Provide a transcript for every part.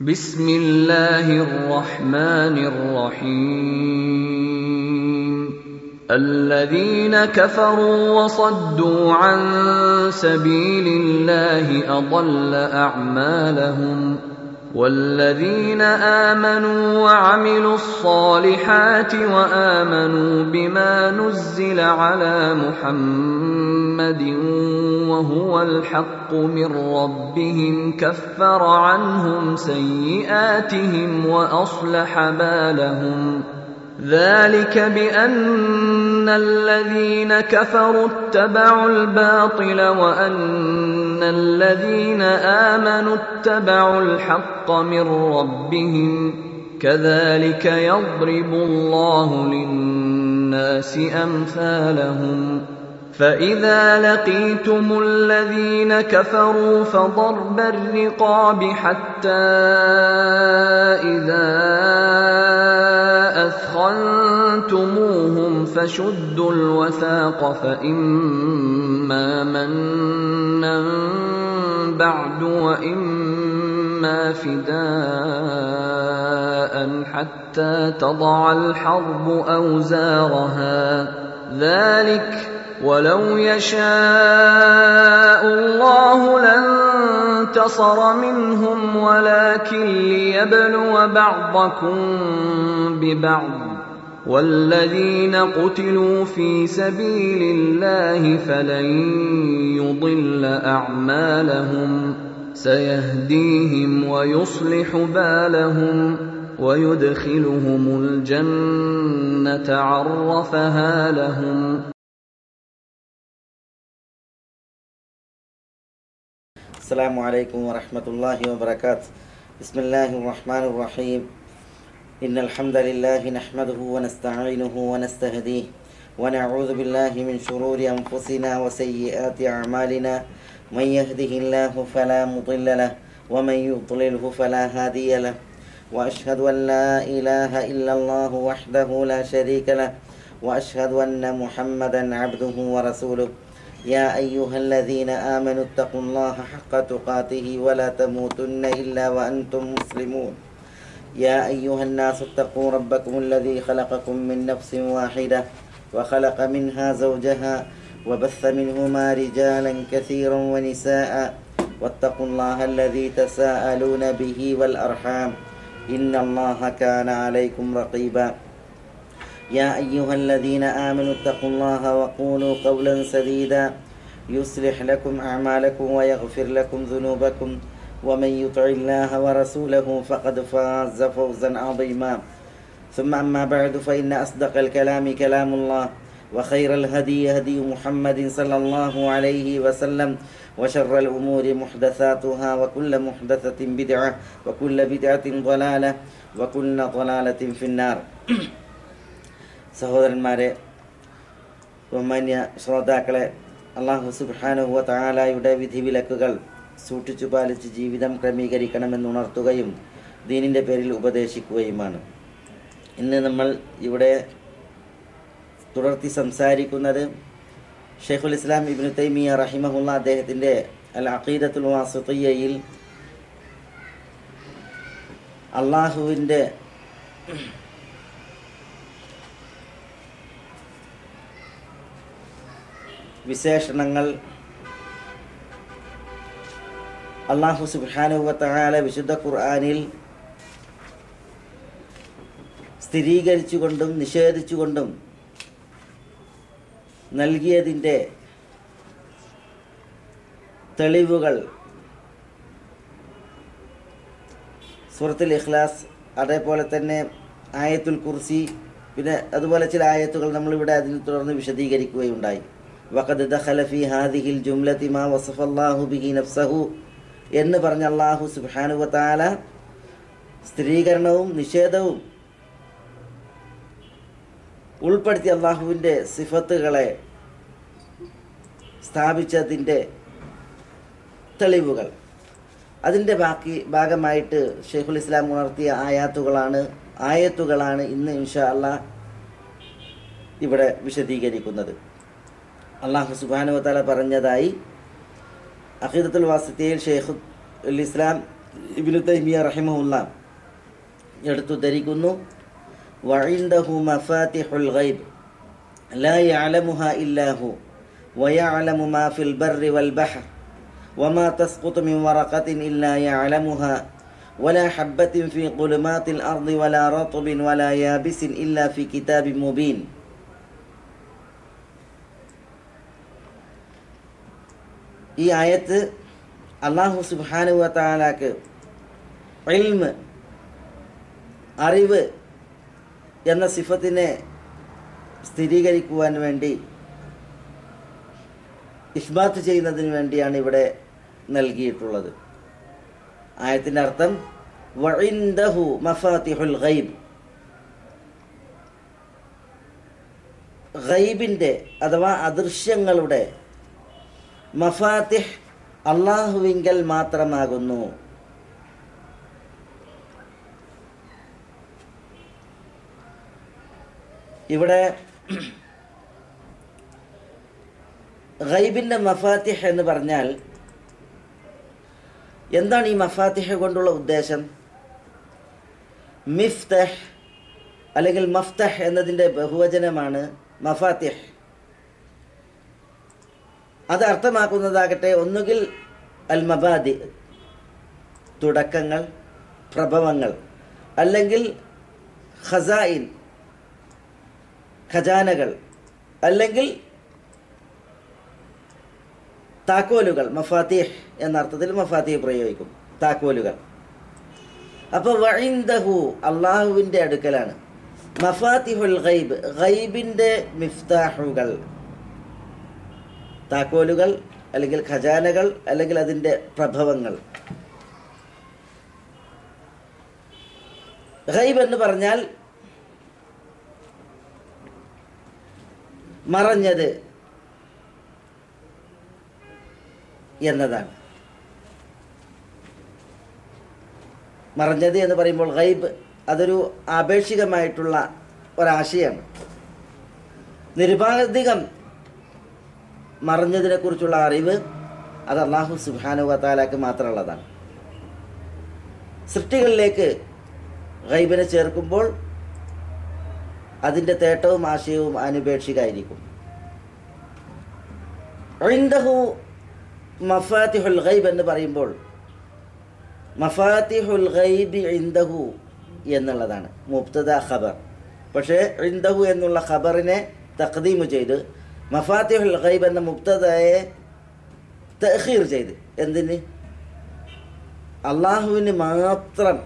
بسم الله الرحمن الرحيم الذين كفروا وصدوا عن سبيل الله أضل أعمالهم والذين آمنوا وعملوا الصالحات وآمنوا بما نزل على محمد وهو الحق من ربهم كفر عنهم سيئاتهم وأصلح بالهم ذلك بأن الذين كفروا اتبعوا الباطل وأن الذين آمنوا اتبعوا الحق من ربهم كذلك يضرب الله للناس أمثالهم فإذا لقيتم الذين كفروا فضرب الرقاب حتى إذا أثخنتموهم فشدوا الوثاق فإما منا بعد وإما فداء حتى تضع الحرب أوزارها ذلك ولو يشاء الله لانتصر منهم ولكن ليبلو بعضكم ببعض والذين قتلوا في سبيل الله فلن يضل أعمالهم سيهديهم ويصلح بالهم ويدخلهم الجنة عرفها لهم. السلام عليكم ورحمة الله وبركاته. بسم الله الرحمن الرحيم. إن الحمد لله نحمده ونستعينه ونستهديه ونعوذ بالله من شرور أنفسنا وسيئات أعمالنا من يهده الله فلا مضل له ومن يضلله فلا هادي له وأشهد أن لا إله إلا الله وحده لا شريك له وأشهد أن محمدا عبده ورسوله. يا أيها الذين آمنوا اتقوا الله حق تقاته ولا تموتن إلا وأنتم مسلمون. يا أيها الناس اتقوا ربكم الذي خلقكم من نفس واحدة وخلق منها زوجها وبث منهما رجالا كثيرا ونساء واتقوا الله الذي تساءلون به والأرحام إن الله كان عليكم رقيبا. يا أيها الذين آمنوا اتقوا الله وقولوا قولا سديدا يصلح لكم أعمالكم ويغفر لكم ذنوبكم ومن يطع الله ورسوله فقد فاز فوزا عظيما. ثم أما بعد فإن أصدق الكلام كلام الله وخير الهدي هدي محمد صلى الله عليه وسلم وشر الأمور محدثاتها وكل محدثة بدعة وكل بدعة ضلالة وكل ضلالة في النار. സഹോദരന്മാരെ, ബഹുമാന്യ ശ്രോതാക്കളെ, അല്ലാഹു സുബ്ഹാനഹു വ തആലയുടെ വിധിവിലക്കുകൾ സൂക്ഷിച്ചു പാലിച്ച് ജീവിതം ക്രമീകരിക്കണമെന്നുണർത്തുകയും ദീനിൻ്റെ പേരിൽ ഉപദേശിക്കുകയുമാണ്. ഇന്ന് നമ്മൾ ഇവിടെ തുടർത്തി സംസാരിക്കുന്നത് ഷെയ്ഖുൽ ഇസ്ലാം ഇബ്നു തൈമിയ്യ റഹിമഹുല്ലാ അദ്ദേഹത്തിൻ്റെ അൽ അഖീദത്തുൽ വാസിത്തിയ്യയിൽ അള്ളാഹുവിൻ്റെ വിശേഷണങ്ങൾ അല്ലാഹു സുബ്ഹാനഹു വ തആല വിശുദ്ധ ഖുർആനിൽ സ്ഥിരീകരിച്ചുകൊണ്ടും നിഷേധിച്ചുകൊണ്ടും നൽകിയതിൻ്റെ തെളിവുകൾ സൂറത്തുൽ ഇഖ്ലാസ്, അതേപോലെ തന്നെ ആയത്തുൽ കുർസി, പിന്നെ അതുപോലെ ചില ആയത്തുകൾ നമ്മളിവിടെ അതിൽ തുടർന്ന് വിശദീകരിക്കുകയുണ്ടായി. വഖദ് ദഖല ഫീ ഹാദിഹിൽ ജുംലതി മാ വസഫല്ലാഹു ബിഹി നഫ്സഹു എന്ന് പറഞ്ഞ അല്ലാഹു സുബ്ഹാനഹു വ തആല സ്ഥിരീകരണവും നിഷേധവും ഉൾപ്പെടുത്തി അള്ളാഹുവിൻ്റെ സിഫത്തുകളെ സ്ഥാപിച്ചതിൻ്റെ തെളിവുകൾ, അതിൻ്റെ ഭാഗമായിട്ട് ഷെയ്ഖുൽ ഇസ്ലാം ഉണർത്തിയ ആയത്തുകളാണ് ഇന്ന് ഇൻഷാ അല്ലാഹ് ഇവിടെ വിശദീകരിക്കുന്നത്. അല്ലാഹു സുബ്ഹാനഹു വ തആല പറഞ്ഞതായി അഖീദത്തുൽ വാസിത്തിയയിൽ ഷെയ്ഖുൽ ഇസ്ലാം ഇബ്നു തൈമിയ്യ റഹിമഹുല്ലാ എടുത്തുദ്ധരിക്കുന്നു, വഇൻദഹു മഫാത്തിഹുൽ ഗൈബ് ലാ യഅലമുഹാ ഇല്ലാഹു വയഅലമു മാ ഫിൽ ബർരി വൽ ബഹർ വമാ തസ്ഖുതു മിൻ വറഖത്തിൻ ഇല്ലാ യഅലമുഹാ വലാ ഹബ്ബത്തിൻ ഫീ ഖുലുമാത്തിൽ അർദി വലാ റത്ബിൻ വലാ യാബിസിൻ ഇല്ലാ ഫീ കിതാബിൻ മുബീൻ. ഈ ആയത്ത് അല്ലാഹു സുബ്ഹാനഹു വ തആലക്ക് ഇൽമ്, അറിവ് എന്ന സിഫത്തിനെ സ്ഥിരീകരിക്കുവാൻ വേണ്ടി, ഇസ്ബാത്ത് ചെയ്യുന്നതിന് വേണ്ടിയാണ് ഇവിടെ നൽകിയിട്ടുള്ളത്. ആയത്തിൻ്റെ അർത്ഥം വഇൻദഹു മഫാത്തിഹുൽ ഗൈബ്, ഗൈബിൻ്റെ അഥവാ അദൃശ്യങ്ങളുടെ മഫാത്തിഹ് അള്ളാഹുവിങ്കൽ മാത്രമാകുന്നു. ഇവിടെ ഗൈബിൻ്റെ മഫാത്തിഹ് എന്ന് പറഞ്ഞാൽ എന്താണ്? ഈ മഫാത്തിഹ് കൊണ്ടുള്ള ഉദ്ദേശം മിഫ്തഹ് അല്ലെങ്കിൽ മഫ്തഹ് എന്നതിൻ്റെ ബഹുവചനമാണ് മഫാത്തിഹ്. അത് അർത്ഥമാക്കുന്നതാകട്ടെ ഒന്നുകിൽ അൽ മബാദി, തുടക്കങ്ങൾ, പ്രഭവങ്ങൾ, അല്ലെങ്കിൽ ഖസായിൻ, ഖജാനകൾ, അല്ലെങ്കിൽ താക്കോലുകൾ. മഫാത്തിഹ് എന്ന അർത്ഥത്തിൽ മഫാത്തിഹ് പ്രയോഗിക്കും, താക്കോലുകൾ. അപ്പോൾ വഇൻദഹു അള്ളാഹുവിൻ്റെ അടുക്കലാണ് മഫാത്തിഹുൽ ഗൈബ്, ഗൈബിൻ്റെ മിഫ്താഹുകൾ, താക്കോലുകൾ അല്ലെങ്കിൽ ഖജാനകൾ അല്ലെങ്കിൽ അതിൻ്റെ പ്രഭവങ്ങൾ. ഗൈബ് എന്ന് പറഞ്ഞാൽ മറഞ്ഞത് എന്നതാണ്. മറഞ്ഞത് എന്ന് പറയുമ്പോൾ ഗൈബ് അതൊരു ആപേക്ഷികമായിട്ടുള്ള ഒരാശയമാണ്. നിരുപാധികം മറഞ്ഞതിനെക്കുറിച്ചുള്ള അറിവ് അത് അല്ലാഹു സുബ്ഹാനഹു വ തആലക്ക് മാത്രമുള്ളതാണ്. സൃഷ്ടികളിലേക്ക് ഗൈബിനെ ചേർക്കുമ്പോൾ അതിൻ്റെ തേട്ടവും ആശയവും അനുപേക്ഷികമായിരിക്കും. ഇൻദഹു മഫാത്തിഹുൽ ഗൈബ് എന്ന് പറയുമ്പോൾ മഫാത്തിഹുൽ ഗൈബി ഇൻദഹു എന്നുള്ളതാണ് മുബ്തദ ഖബർ. പക്ഷേ ഇൻദഹു എന്നുള്ള ഖബറിനെ തഖ്ദീം ചെയ്ത് മഫാത്തിഹുൽ ഗൈബ് എന്ന മുബ്തദയെ തഅഖീർ ചെയ്ത്, എന്തിന്? അള്ളാഹുവിന് മാത്രം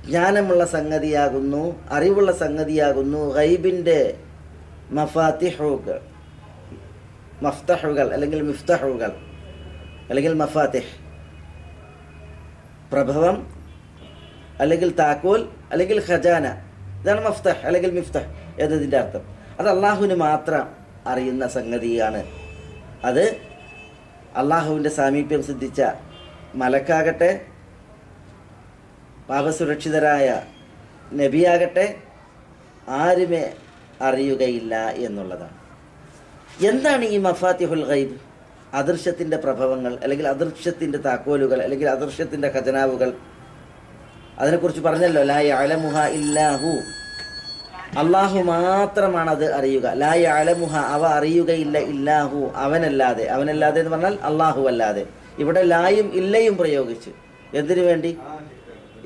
ജ്ഞാനമുള്ള സംഗതിയാകുന്നു, അറിവുള്ള സംഗതിയാകുന്നു ഗൈബിൻ്റെ മഫാത്തിഹുകൾ, മഫ്തഹുകൾ അല്ലെങ്കിൽ മിഫ്തഹുകൾ അല്ലെങ്കിൽ മഫാത്തിഹ്. പ്രഭവം അല്ലെങ്കിൽ താക്കോൽ അല്ലെങ്കിൽ ഖജാന, ഇതാണ് മഫ്തഹ് അല്ലെങ്കിൽ മിഫ്തഹ് എന്നതിൻ്റെ അർത്ഥം. അത് അള്ളാഹുവിന് മാത്രം അറിയുന്ന സംഗതിയാണ്. അത് അള്ളാഹുവിൻ്റെ സാമീപ്യം സിദ്ധിച്ച മലക്കാകട്ടെ, പാപസുരക്ഷിതരായ നബിയാകട്ടെ, ആരുമേ അറിയുകയില്ല എന്നുള്ളതാണ്. എന്താണ് ഈ മഫാത്തിഹുൽ ഗൈബ്? അദൃശ്യത്തിൻ്റെ പ്രഭവങ്ങൾ അല്ലെങ്കിൽ അദൃശ്യത്തിൻ്റെ താക്കോലുകൾ അല്ലെങ്കിൽ അദൃശ്യത്തിൻ്റെ ഖജനാവുകൾ. അതിനെക്കുറിച്ച് പറഞ്ഞല്ലോ, ലാ യഅലമുഹ ഇല്ലാഹു, അള്ളാഹു മാത്രമാണ് അത് അറിയുക. ലാ യഅലമുഹ, അവ അറിയുകയില്ല, ഇല്ലാഹു, അവനല്ലാതെ. അവനല്ലാതെ എന്ന് പറഞ്ഞാൽ അള്ളാഹു അല്ലാതെ. ഇവിടെ ലായും ഇല്ലയും പ്രയോഗിച്ച് എന്തിനു വേണ്ടി?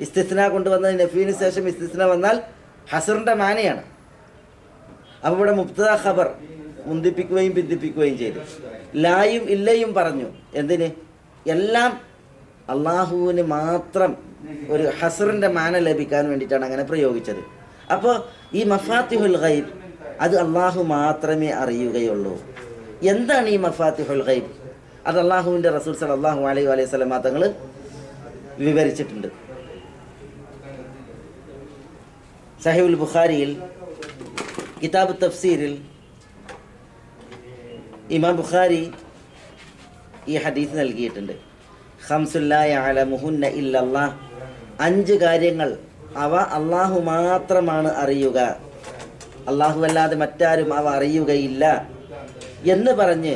ഇസ്തിസ്ന കൊണ്ടുവന്നത് നഫീന് ശേഷം ഇസ്തിസ്ന വന്നാൽ ഹസറിൻ്റെ മാനയാണ്. അപ്പോൾ ഇവിടെ മുബ്തദ ഖബർ മുന്തിപ്പിക്കുകയും പിന്തിപ്പിക്കുകയും ചെയ്തു. ലായും ഇല്ലയും പറഞ്ഞു. എന്തിന്? എല്ലാം അള്ളാഹുവിന് മാത്രം ഒരു ഹസറിൻ്റെ മാന ലഭിക്കാൻ വേണ്ടിയിട്ടാണ് അങ്ങനെ പ്രയോഗിച്ചത്. അപ്പോൾ ഈ മഫാത്തിഹുൽ ഗൈബ് അത് അള്ളാഹു മാത്രമേ അറിയുകയുള്ളൂ. എന്താണ് ഈ മഫാത്തിഹുൽ ഗൈബ്? അത് അള്ളാഹുവിൻ്റെ റസൂൽ സല്ലല്ലാഹു അലൈഹി വസല്ലം തങ്ങൾ വിവരിച്ചിട്ടുണ്ട്. സഹീഹുൽ ബുഖാരിയിൽ കിതാബ് തഫ്സീരിൽ ഇമാം ബുഖാരി ഈ ഹദീസ് നൽകിയിട്ടുണ്ട്. ഖംസുൻ ലാ യഅലമുഹുന്ന ഇല്ലല്ലാഹ്, 5 കാര്യങ്ങൾ അവ അള്ളാഹു മാത്രമാണ് അറിയുക, അള്ളാഹു അല്ലാതെ മറ്റാരും അവ അറിയുകയില്ല എന്ന് പറഞ്ഞ്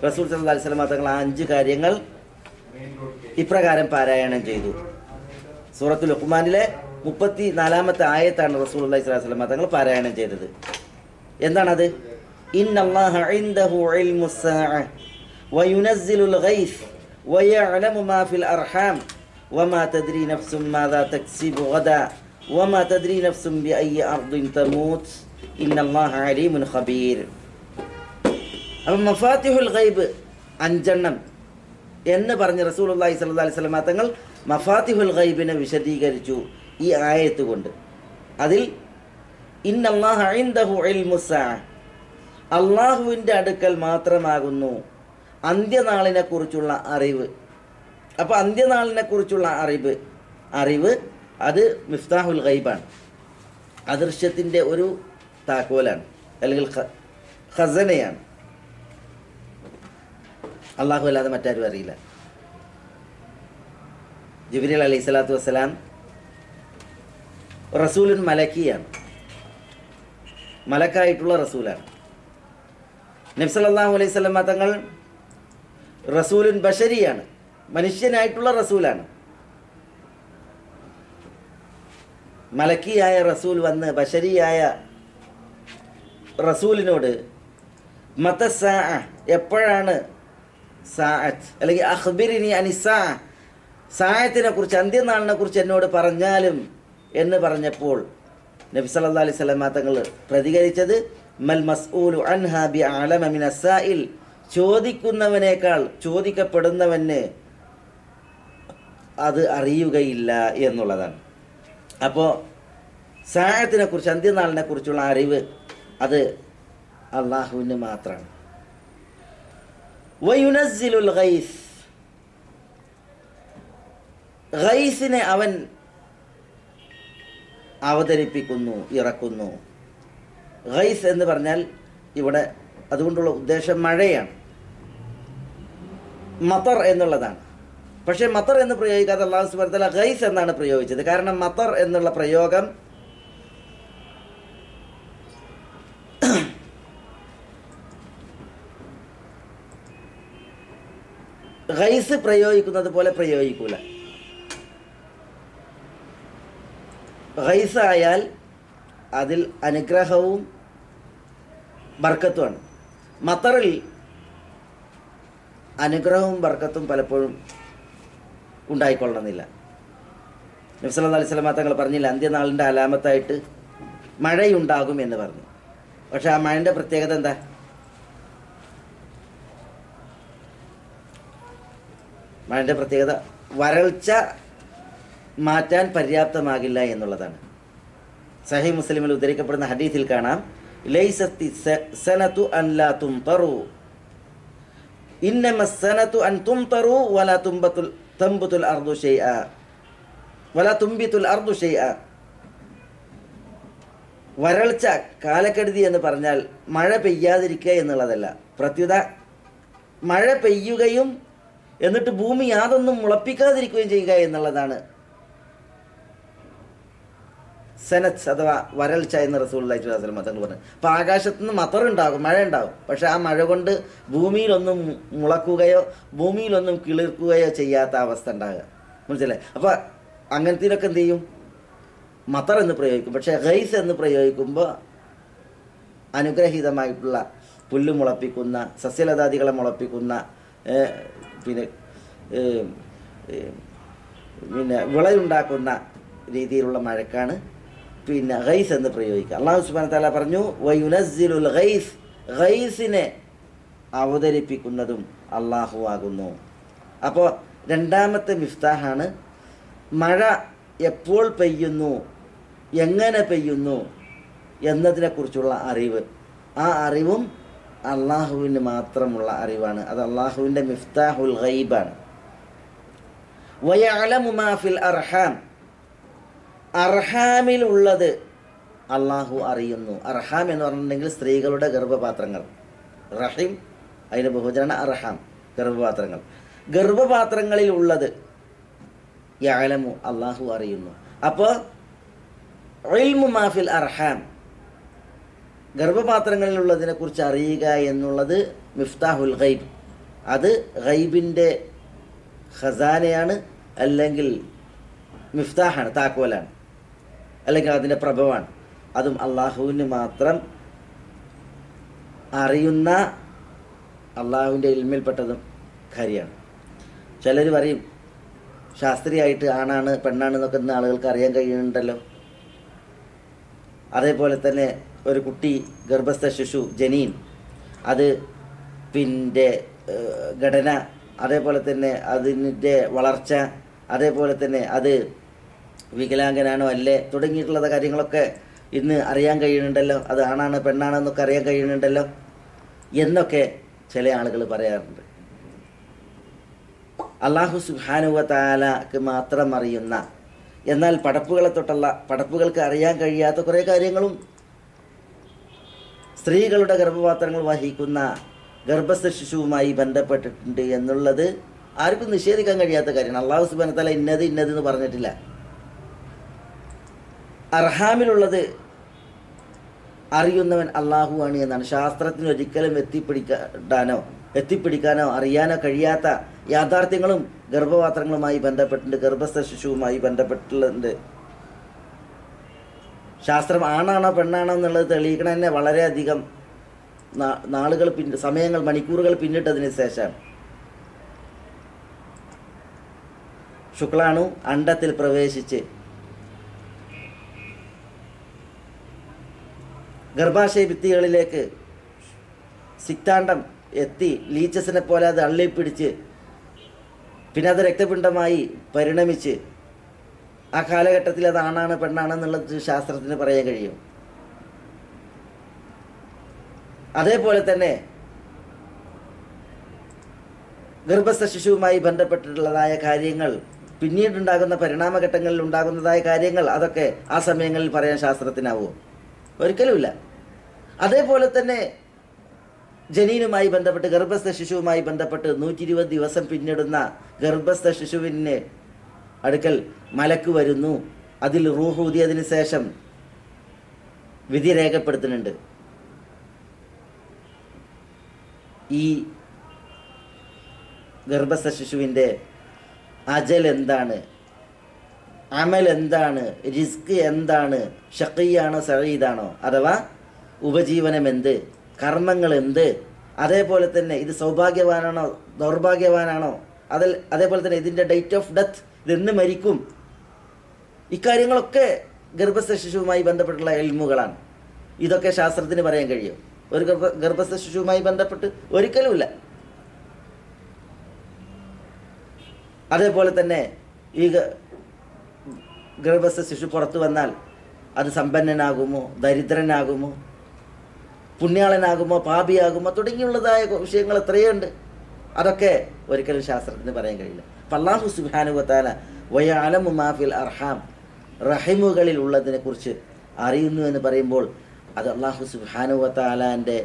റസൂൽ സല്ലല്ലാഹു അലൈഹി വസല്ലം തങ്ങൾ ആ 5 കാര്യങ്ങൾ ഇപ്രകാരം പാരായണം ചെയ്തു. സൂറത്തുൽ ലുഖ്മാനിലെ 34-ാമത്തെ ആയത്താണ് റസൂലുള്ളാഹി സ്വല്ലല്ലാഹു അലൈഹി വസല്ലം തങ്ങൾ പാരായണം ചെയ്തത്. എന്താണത്? ഇന്നല്ലാഹ ഇൻദഹു ഇൽമുസ് സാഅ വയുനസ്സിലുൽ ഗൈസ് വയഅലമു മാ ഫിൽ അർഹാം വമാ തദ്രി നഫ്സും മാദാ തക്സിബു ഗദാ വമാ തദ്രി നഫ്സും ബിഅയ്യി അർദിൻ തമൂത് ഇന്നല്ലാഹ അലീമുൻ ഖബീർ. അപ്പം മഫാത്തിഹുൽ ഗൈബ് 5 എന്ന് പറഞ്ഞ് റസൂലുള്ളാഹി സ്വല്ലല്ലാഹു അലൈഹി വസല്ലം തങ്ങൾ മഫാത്തിഹുൽ ഗൈബിനെ വിശദീകരിച്ചു ഈ ആയത്ത് കൊണ്ട്. അതിൽ ഇന്നല്ലാഹ ഇൻദഹു ഇൽമുസ് സാഅ, അള്ളാഹുവിൻ്റെ അടുക്കൽ മാത്രമാകുന്നു അന്ത്യനാളിനെ കുറിച്ചുള്ള അറിവ്. അപ്പോൾ അന്ത്യനാളിനെ കുറിച്ചുള്ള അറിവ് അത് മിഫ്താഹുൽ ഗൈബാണ്, അദൃശ്യത്തിൻ്റെ ഒരു താക്കോലാണ്, അല്ലെങ്കിൽ ഖസനയാണ്. അള്ളാഹു അല്ലാതെ മറ്റാരും അറിയില്ല. ജിബ്രീൽ അലൈഹി സ്വലാത്തു വസ്സലാം റസൂലുൻ മലക്കിയാണ്, മലക്കായിട്ടുള്ള റസൂലാണ്. നബി സല്ലല്ലാഹു അലൈഹി വസല്ലം തങ്ങൾ റസൂലുൻ ബശരിയാണ്, മനുഷ്യനായിട്ടുള്ള റസൂലാണ്. മലക്കിയായ റസൂൽ വന്ന് ബശരിയായ റസൂലിനോട് മതസ്സാ, എപ്പോഴാണ് സാഅത്ത്, അല്ലെങ്കിൽ അഖ്ബിരിനി അനിസ്സാ, സാഅത്തിനെ കുറിച്ച്, അന്ത്യനാളിനെ കുറിച്ച് എന്നോട് പറഞ്ഞാലും എന്ന് പറഞ്ഞപ്പോൾ നബി സല്ലല്ലാഹു അലൈഹി വസല്ലം തങ്ങൾ പ്രതികരിച്ചത് മൽ മസ്ഊലു അൻഹാ ബിഅലമ മിനസ് സാഇൽ, ചോദിക്കുന്നവനേക്കാൾ ചോദിക്കപ്പെടുന്നവന് അത് അറിയുകയില്ല എന്നുള്ളതാണ്. അപ്പോൾ സാഅത്തിനെ കുറിച്ച്, അന്ത്യനാളിനെ കുറിച്ചുള്ള അറിവ് അത് അള്ളാഹുവിന് മാത്രമാണ്. വയുനസ്സിലുൽ ഗൈസ്, ഗൈസിനെ അവൻ അവതരിപ്പിക്കുന്നു, ഇറക്കുന്നു. ഗൈസ് എന്ന് പറഞ്ഞാൽ ഇവിടെ അതുകൊണ്ടുള്ള ഉദ്ദേശം മഴയാണ്, മത്തർ എന്നുള്ളതാണ്. പക്ഷേ മത്തർ എന്ന് പ്രയോഗിക്കാതെ അല്ലാഹു സുബ്ഹാനഹു വ തആല ഗൈസ് എന്നാണ് പ്രയോഗിച്ചത്. കാരണം മത്തർ എന്നുള്ള പ്രയോഗം ഗൈസ് പ്രയോഗിക്കുന്നത് പോലെ പ്രയോഗിക്കൂല. ഗൈസ് ആയാൽ അതിൽ അനുഗ്രഹവും ബർക്കത്തുമാണ്. മത്തറിൽ അനുഗ്രഹവും ബർക്കത്തും പലപ്പോഴും ഉണ്ടായിക്കൊള്ളണമെന്നില്ല. നബി സല്ലല്ലാഹു അലൈഹി വസല്ലം തങ്ങൾ പറഞ്ഞില്ല അന്ത്യനാളിൻ്റെ അലാമത്തായിട്ട് മഴയുണ്ടാകും എന്ന് പറഞ്ഞു. പക്ഷെ ആ മഴൻ്റെ പ്രത്യേകത എന്താ? മഴൻ്റെ പ്രത്യേകത വരൾച്ച മാറ്റാൻ പര്യാപ്തമാകില്ല എന്നുള്ളതാണ്. സഹീഹ് മുസ്ലിമിൽ ഉദ്ധരിക്കപ്പെടുന്ന ഹദീസിൽ കാണാം, ലൈസത്തി സനതു അൻ ലാ തുംതറു ഇന്നമ സനതു അൻ തുംതറു വലാ തംബുതുൽ അർദു ഷൈഅ വലാ തുംബിതുൽ അർദു ഷൈഅ. വരൾച്ച, കാലക്കെടുതി എന്ന് പറഞ്ഞാൽ മഴ പെയ്യാതിരിക്കുക എന്നുള്ളതല്ല. പ്രത്യുത മഴ പെയ്യുകയും എന്നിട്ട് ഭൂമി യാതൊന്നും മുളപ്പിക്കാതിരിക്കുകയും ചെയ്യുക എന്നുള്ളതാണ് സനത്ത് അഥവാ വരൾച്ച എന്ന് റസൂലുള്ളാഹി സ്വല്ലല്ലാഹു അലൈഹി വസല്ലം തങ്ങൾ പറഞ്ഞു. അപ്പോൾ ആകാശത്ത് നിന്ന് മത്തറുണ്ടാകും, മഴ ഉണ്ടാകും. പക്ഷെ ആ മഴ കൊണ്ട് ഭൂമിയിലൊന്നും മുളക്കുകയോ ഭൂമിയിലൊന്നും കിളിർക്കുകയോ ചെയ്യാത്ത അവസ്ഥ ഉണ്ടാകുക. മനസ്സിലായി? അപ്പോൾ അങ്ങനത്തേനൊക്കെ എന്ത് ചെയ്യും? മത്തർ എന്ന് പ്രയോഗിക്കും. പക്ഷേ ഗൈസ് എന്ന് പ്രയോഗിക്കുമ്പോൾ അനുഗ്രഹീതമായിട്ടുള്ള പുല്ല് മുളപ്പിക്കുന്ന, സസ്യലതാദികളെ മുളപ്പിക്കുന്ന, പിന്നെ വിളയുണ്ടാക്കുന്ന രീതിയിലുള്ള മഴക്കാണ് പിന്നെ ഗൈസ് എന്ന് പ്രയോഗിക്കുക. അല്ലാഹു സുബ്ഹാനഹു വ തആല പറഞ്ഞു വയുനസ്സിലുൽ ഗൈസ്, ഗൈസിനെ അവതരിപ്പിക്കുന്നതും അള്ളാഹു ആകുന്നു. അപ്പോൾ രണ്ടാമത്തെ മിഫ്താഹാണ് മഴ എപ്പോൾ പെയ്യുന്നു, എങ്ങനെ പെയ്യുന്നു എന്നതിനെക്കുറിച്ചുള്ള അറിവ്. ആ അറിവും അള്ളാഹുവിന് മാത്രമുള്ള അറിവാണ്. അത് അള്ളാഹുവിൻ്റെ മിഫ്താഹുൽ ഗൈബാണ്. വയഅലമു മാ ഫിൽ അർഹാം, അർഹാമിലുള്ളത് അള്ളാഹു അറിയുന്നു. അർഹാം എന്ന് പറഞ്ഞിട്ടുണ്ടെങ്കിൽ സ്ത്രീകളുടെ ഗർഭപാത്രങ്ങൾ. റഹിം അതിന് ബഹുവചനാണ് അർഹാം, ഗർഭപാത്രങ്ങൾ. ഗർഭപാത്രങ്ങളിൽ ഉള്ളത് യഅലമു, അള്ളാഹു അറിയുന്നു. അപ്പോൾ ഇൽമു മാ ഫിൽ അർഹാം, ഗർഭപാത്രങ്ങളിലുള്ളതിനെ കുറിച്ച് അറിയുക എന്നുള്ളത് മിഫ്താഹുൽ ഗൈബ്. അത് ഗൈബിൻ്റെ ഖസാനയാണ്, അല്ലെങ്കിൽ മിഫ്താഹാണ്, താക്കോലാണ്, അല്ലെങ്കിൽ അതിൻ്റെ പ്രഭവമാണ്. അതും അള്ളാഹുവിന് മാത്രം അറിയുന്ന അള്ളാഹുവിൻ്റെ ഇൽമിൽപ്പെട്ടതും കാര്യമാണ്. ചിലർ പറയും ശാസ്ത്രീയമായിട്ട് ആണാണ് പെണ്ണാണ് എന്നൊക്കെ ഇന്ന് ആളുകൾക്ക് അറിയാൻ കഴിയുന്നുണ്ടല്ലോ. അതേപോലെ തന്നെ ഒരു കുട്ടി, ഗർഭസ്ഥ ശിശു, ജനീൻ, അത് പിന്നെ ഘടന, അതേപോലെ തന്നെ അതിൻ്റെ വളർച്ച, അതേപോലെ തന്നെ അത് വികലാംഗനാണോ അല്ലേ തുടങ്ങിയിട്ടുള്ള കാര്യങ്ങളൊക്കെ ഇന്ന് അറിയാൻ കഴിയുന്നുണ്ടല്ലോ. അത് ആണാണ് പെണ്ണാണെന്നൊക്കെ അറിയാൻ കഴിയുന്നുണ്ടല്ലോ എന്നൊക്കെ ചില ആളുകൾ പറയാറുണ്ട്. അല്ലാഹു സുബ്ഹാനഹു വ തആലക്ക് മാത്രം അറിയുന്ന, എന്നാൽ പടപ്പുകളെ തൊട്ടുള്ള പടപ്പുകൾക്ക് അറിയാൻ കഴിയാത്ത കുറേ കാര്യങ്ങളും സ്ത്രീകളുടെ ഗർഭപാത്രങ്ങൾ വഹിക്കുന്ന ഗർഭസ്ഥ ശിശുവുമായി ബന്ധപ്പെട്ടിട്ടുണ്ട് എന്നുള്ളത് ആർക്കും നിഷേധിക്കാൻ കഴിയാത്ത കാര്യമാണ്. അല്ലാഹു സുബ്ഹാനഹു വ തആല ഇന്നത് എന്ന് പറഞ്ഞിട്ടില്ല. അർഹാമിലുള്ളത് അറിയുന്നവൻ അള്ളാഹു ആണ് എന്നാണ്. ശാസ്ത്രത്തിന് ഒരിക്കലും എത്തിപ്പിടിക്കാനോ അറിയാനോ കഴിയാത്ത യാഥാർത്ഥ്യങ്ങളും ഗർഭപാത്രങ്ങളുമായി ബന്ധപ്പെട്ടിട്ടുണ്ട്, ഗർഭസ്ഥ ശിശുവുമായി ബന്ധപ്പെട്ടിട്ടുണ്ട്. ശാസ്ത്രം ആണാണോ പെണ്ണാണോ എന്നുള്ളത് തെളിയിക്കണം തന്നെ വളരെയധികം നാളുകൾ സമയങ്ങൾ, മണിക്കൂറുകൾ പിന്നിട്ടതിന് ശേഷമാണ്. ശുക്ലാണു അണ്ഡത്തിൽ പ്രവേശിച്ച് ഗർഭാശയ ഭിത്തികളിലേക്ക് സിക്താണ്ഡം എത്തി ലീച്ചസിനെ പോലെ അത് അള്ളിപ്പിടിച്ച് പിന്നെ അത് രക്തപിണ്ഡമായി പരിണമിച്ച് ആ കാലഘട്ടത്തിൽ അത് ആണാണ് പെണ്ണാണെന്നുള്ളത് ശാസ്ത്രത്തിന് പറയാൻ കഴിയും. അതേപോലെ തന്നെ ഗർഭസ്ഥ ശിശുവുമായി ബന്ധപ്പെട്ടിട്ടുള്ളതായ കാര്യങ്ങൾ, പിന്നീടുണ്ടാകുന്ന പരിണാമഘട്ടങ്ങളിൽ ഉണ്ടാകുന്നതായ കാര്യങ്ങൾ, അതൊക്കെ ആ സമയങ്ങളിൽ പറയാൻ ശാസ്ത്രത്തിനാവുമോ? ഒരിക്കലുമില്ല. അതേപോലെ തന്നെ ജനീനുമായി ബന്ധപ്പെട്ട്, ഗർഭസ്ഥ ശിശുവുമായി ബന്ധപ്പെട്ട് 120 ദിവസം പിന്നിടുന്ന ഗർഭസ്ഥ ശിശുവിന് അടുക്കൽ മലക്ക് വരുന്നു. അതിൽ റൂഹ് ഊതിയതിന് ശേഷം വിധി രേഖപ്പെടുത്തുന്നുണ്ട്. ഈ ഗർഭസ്ഥ ശിശുവിൻ്റെ അജൽ എന്താണ്, അമൽ എന്താണ്, റിസ്ക് എന്താണ്, ഷഖിയാണോ സഈദാണോ, അഥവാ ഉപജീവനം എന്ത്, കർമ്മങ്ങൾ എന്ത്, അതേപോലെ തന്നെ ഇത് സൗഭാഗ്യവാനാണോ ദൗർഭാഗ്യവാനാണോ, അതേപോലെ തന്നെ ഇതിൻ്റെ ഡേറ്റ് ഓഫ് ഡെത്ത്, ഇതെന്ന് മരിക്കും, ഇക്കാര്യങ്ങളൊക്കെ ഗർഭസ്ഥ ശിശുവുമായി ബന്ധപ്പെട്ടുള്ള ഇൽമുകളാണ്. ഇതൊക്കെ ശാസ്ത്രത്തിന് പറയാൻ കഴിയും? ഒരു ഗർഭസ്ഥ ശിശുവുമായി ബന്ധപ്പെട്ട് ഒരിക്കലുമില്ല. അതേപോലെ തന്നെ ഈ ഗർഭസ്ഥ ശിശു പുറത്തു വന്നാൽ അത് സമ്പന്നനാകുമോ, ദരിദ്രനാകുമോ, പുണ്യാളനാകുമോ, പാപിയാകുമോ തുടങ്ങിയുള്ളതായ വിഷയങ്ങൾ എത്രയുണ്ട്. അതൊക്കെ ഒരിക്കലും ശാസ്ത്രത്തിന് പറയാൻ കഴിയില്ല. അപ്പം അല്ലാഹു സുബ്ഹാനഹു വ തആല വയഅലമു മാ ഫിൽ അർഹാം, റഹിമുകളിൽ ഉള്ളതിനെ കുറിച്ച് അറിയുന്നു എന്ന് പറയുമ്പോൾ അത് അല്ലാഹു സുബ്ഹാനഹു വ തആലാൻ്റെ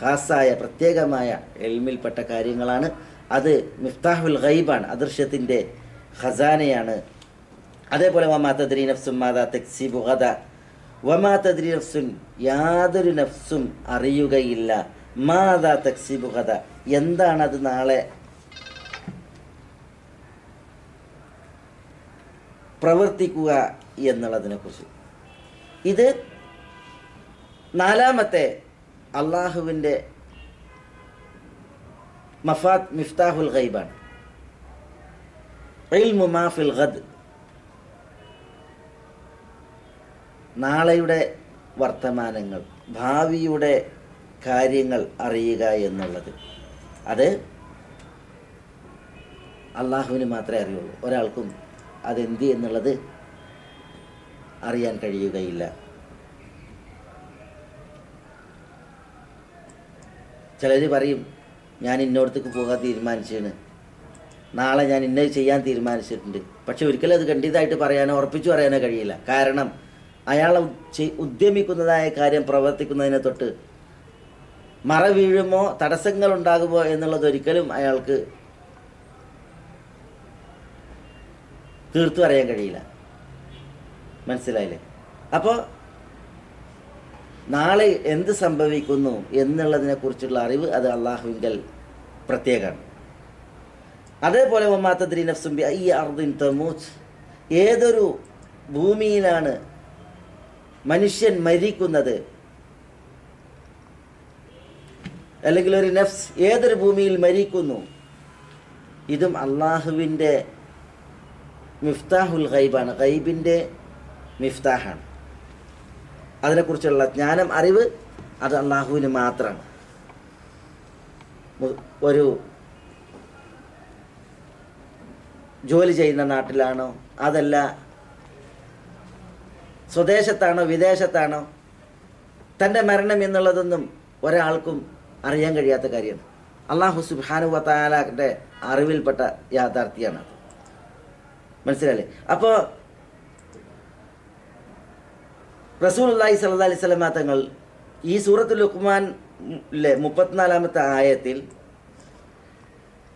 ഖാസായ പ്രത്യേകമായ ഇൽമിൽപ്പെട്ട കാര്യങ്ങളാണ്. അത് മിഫ്താഹുൽ ഗൈബാണ്, അദൃശ്യത്തിൻ്റെ ഖസാനയാണ്. അതേപോലെ വമാ തദ്രി നഫ്സും മാദാ തക്സിബു ഗദ, വമാ തദ്രി നഫ്സുൻ, യാതൊരു നഫ്സും അറിയുകയില്ല, മാദാ തക്സിബു ഗദ, എന്താണത് നാളെ പ്രവർത്തിക്കുക എന്നുള്ളതിനെക്കുറിച്ച്. ഇത് നാലാമത്തെ അള്ളാഹുവിൻ്റെ മിഫ്താഹുൽ ഗൈബാണ്. ഇൽമു മാ ഫിൽ ഗദ്, നാളെയുടെ വർത്തമാനങ്ങൾ, ഭാവിയുടെ കാര്യങ്ങൾ അറിയുക എന്നുള്ളത് അത് അള്ളാഹുവിന് മാത്രമേ അറിയുള്ളൂ. ഒരാൾക്കും അതെന്ത് എന്നുള്ളത് അറിയാൻ കഴിയുകയില്ല. ചിലർ പറയും ഞാൻ ഇന്നോടത്തേക്ക് പോകാൻ തീരുമാനിച്ചാണ്, നാളെ ഞാൻ ഇന്നത് ചെയ്യാൻ തീരുമാനിച്ചിട്ടുണ്ട്. പക്ഷെ ഒരിക്കലും അത് ഖണ്ഡിതമായിട്ട് പറയാനോ ഉറപ്പിച്ചു പറയാനോ കഴിയില്ല. കാരണം അയാൾ ഉദ്യമിക്കുന്നതായ കാര്യം പ്രവർത്തിക്കുന്നതിനെ തൊട്ട് മറ വീഴുമോ, തടസ്സങ്ങൾ ഉണ്ടാകുമോ എന്നുള്ളത് ഒരിക്കലും അയാൾക്ക് തീർത്തു പറയാൻ കഴിയില്ല. മനസ്സിലായില്ലേ? അപ്പോൾ നാളെ എന്ത് സംഭവിക്കുന്നു എന്നുള്ളതിനെ കുറിച്ചുള്ള അറിവ് അത് അള്ളാഹുവിങ്കൽ പ്രത്യേകമാണ്. അതേപോലെ വമാ തദ്രി നഫ്സുൻ ബിഅയ്യി അർദിൻ തമൂത്ത്, ഏതൊരു ഭൂമിയിലാണ് മനുഷ്യൻ മരിക്കുന്നത്, അല്ലെങ്കിൽ ഒരു നഫ്സ് ഏതൊരു ഭൂമിയിൽ മരിക്കുന്നു, ഇതും അള്ളാഹുവിൻ്റെ മിഫ്താഹുൽ ഗൈബാണ്, ഗൈബിൻ്റെ മിഫ്താഹാണ്. അതിനെക്കുറിച്ചുള്ള ജ്ഞാനം, അറിവ് അത് അള്ളാഹുവിന് മാത്രമാണ്. ഒരു ജോലി ചെയ്യുന്ന നാട്ടിലാണോ, അതല്ല സ്വദേശത്താണോ വിദേശത്താണോ, തൻ്റെ മരണം എന്നുള്ളതൊന്നും ഒരാൾക്കും അറിയാൻ കഴിയാത്ത കാര്യമാണ്. അള്ളാഹു സുബ്ഹാനഹു വ തആലയുടെ അറിവിൽപ്പെട്ട യാഥാർത്ഥ്യമാണ്. മനസ്സിലായില്ലേ? അപ്പോൾ റസൂലുള്ളാഹി സ്വല്ലല്ലാഹി അലൈഹി വസല്ലം തങ്ങൾ ഈ സൂറത്തുൽ ലുഖ്മാനിലെ 34-ാമത്തെ ആയത്തിൽ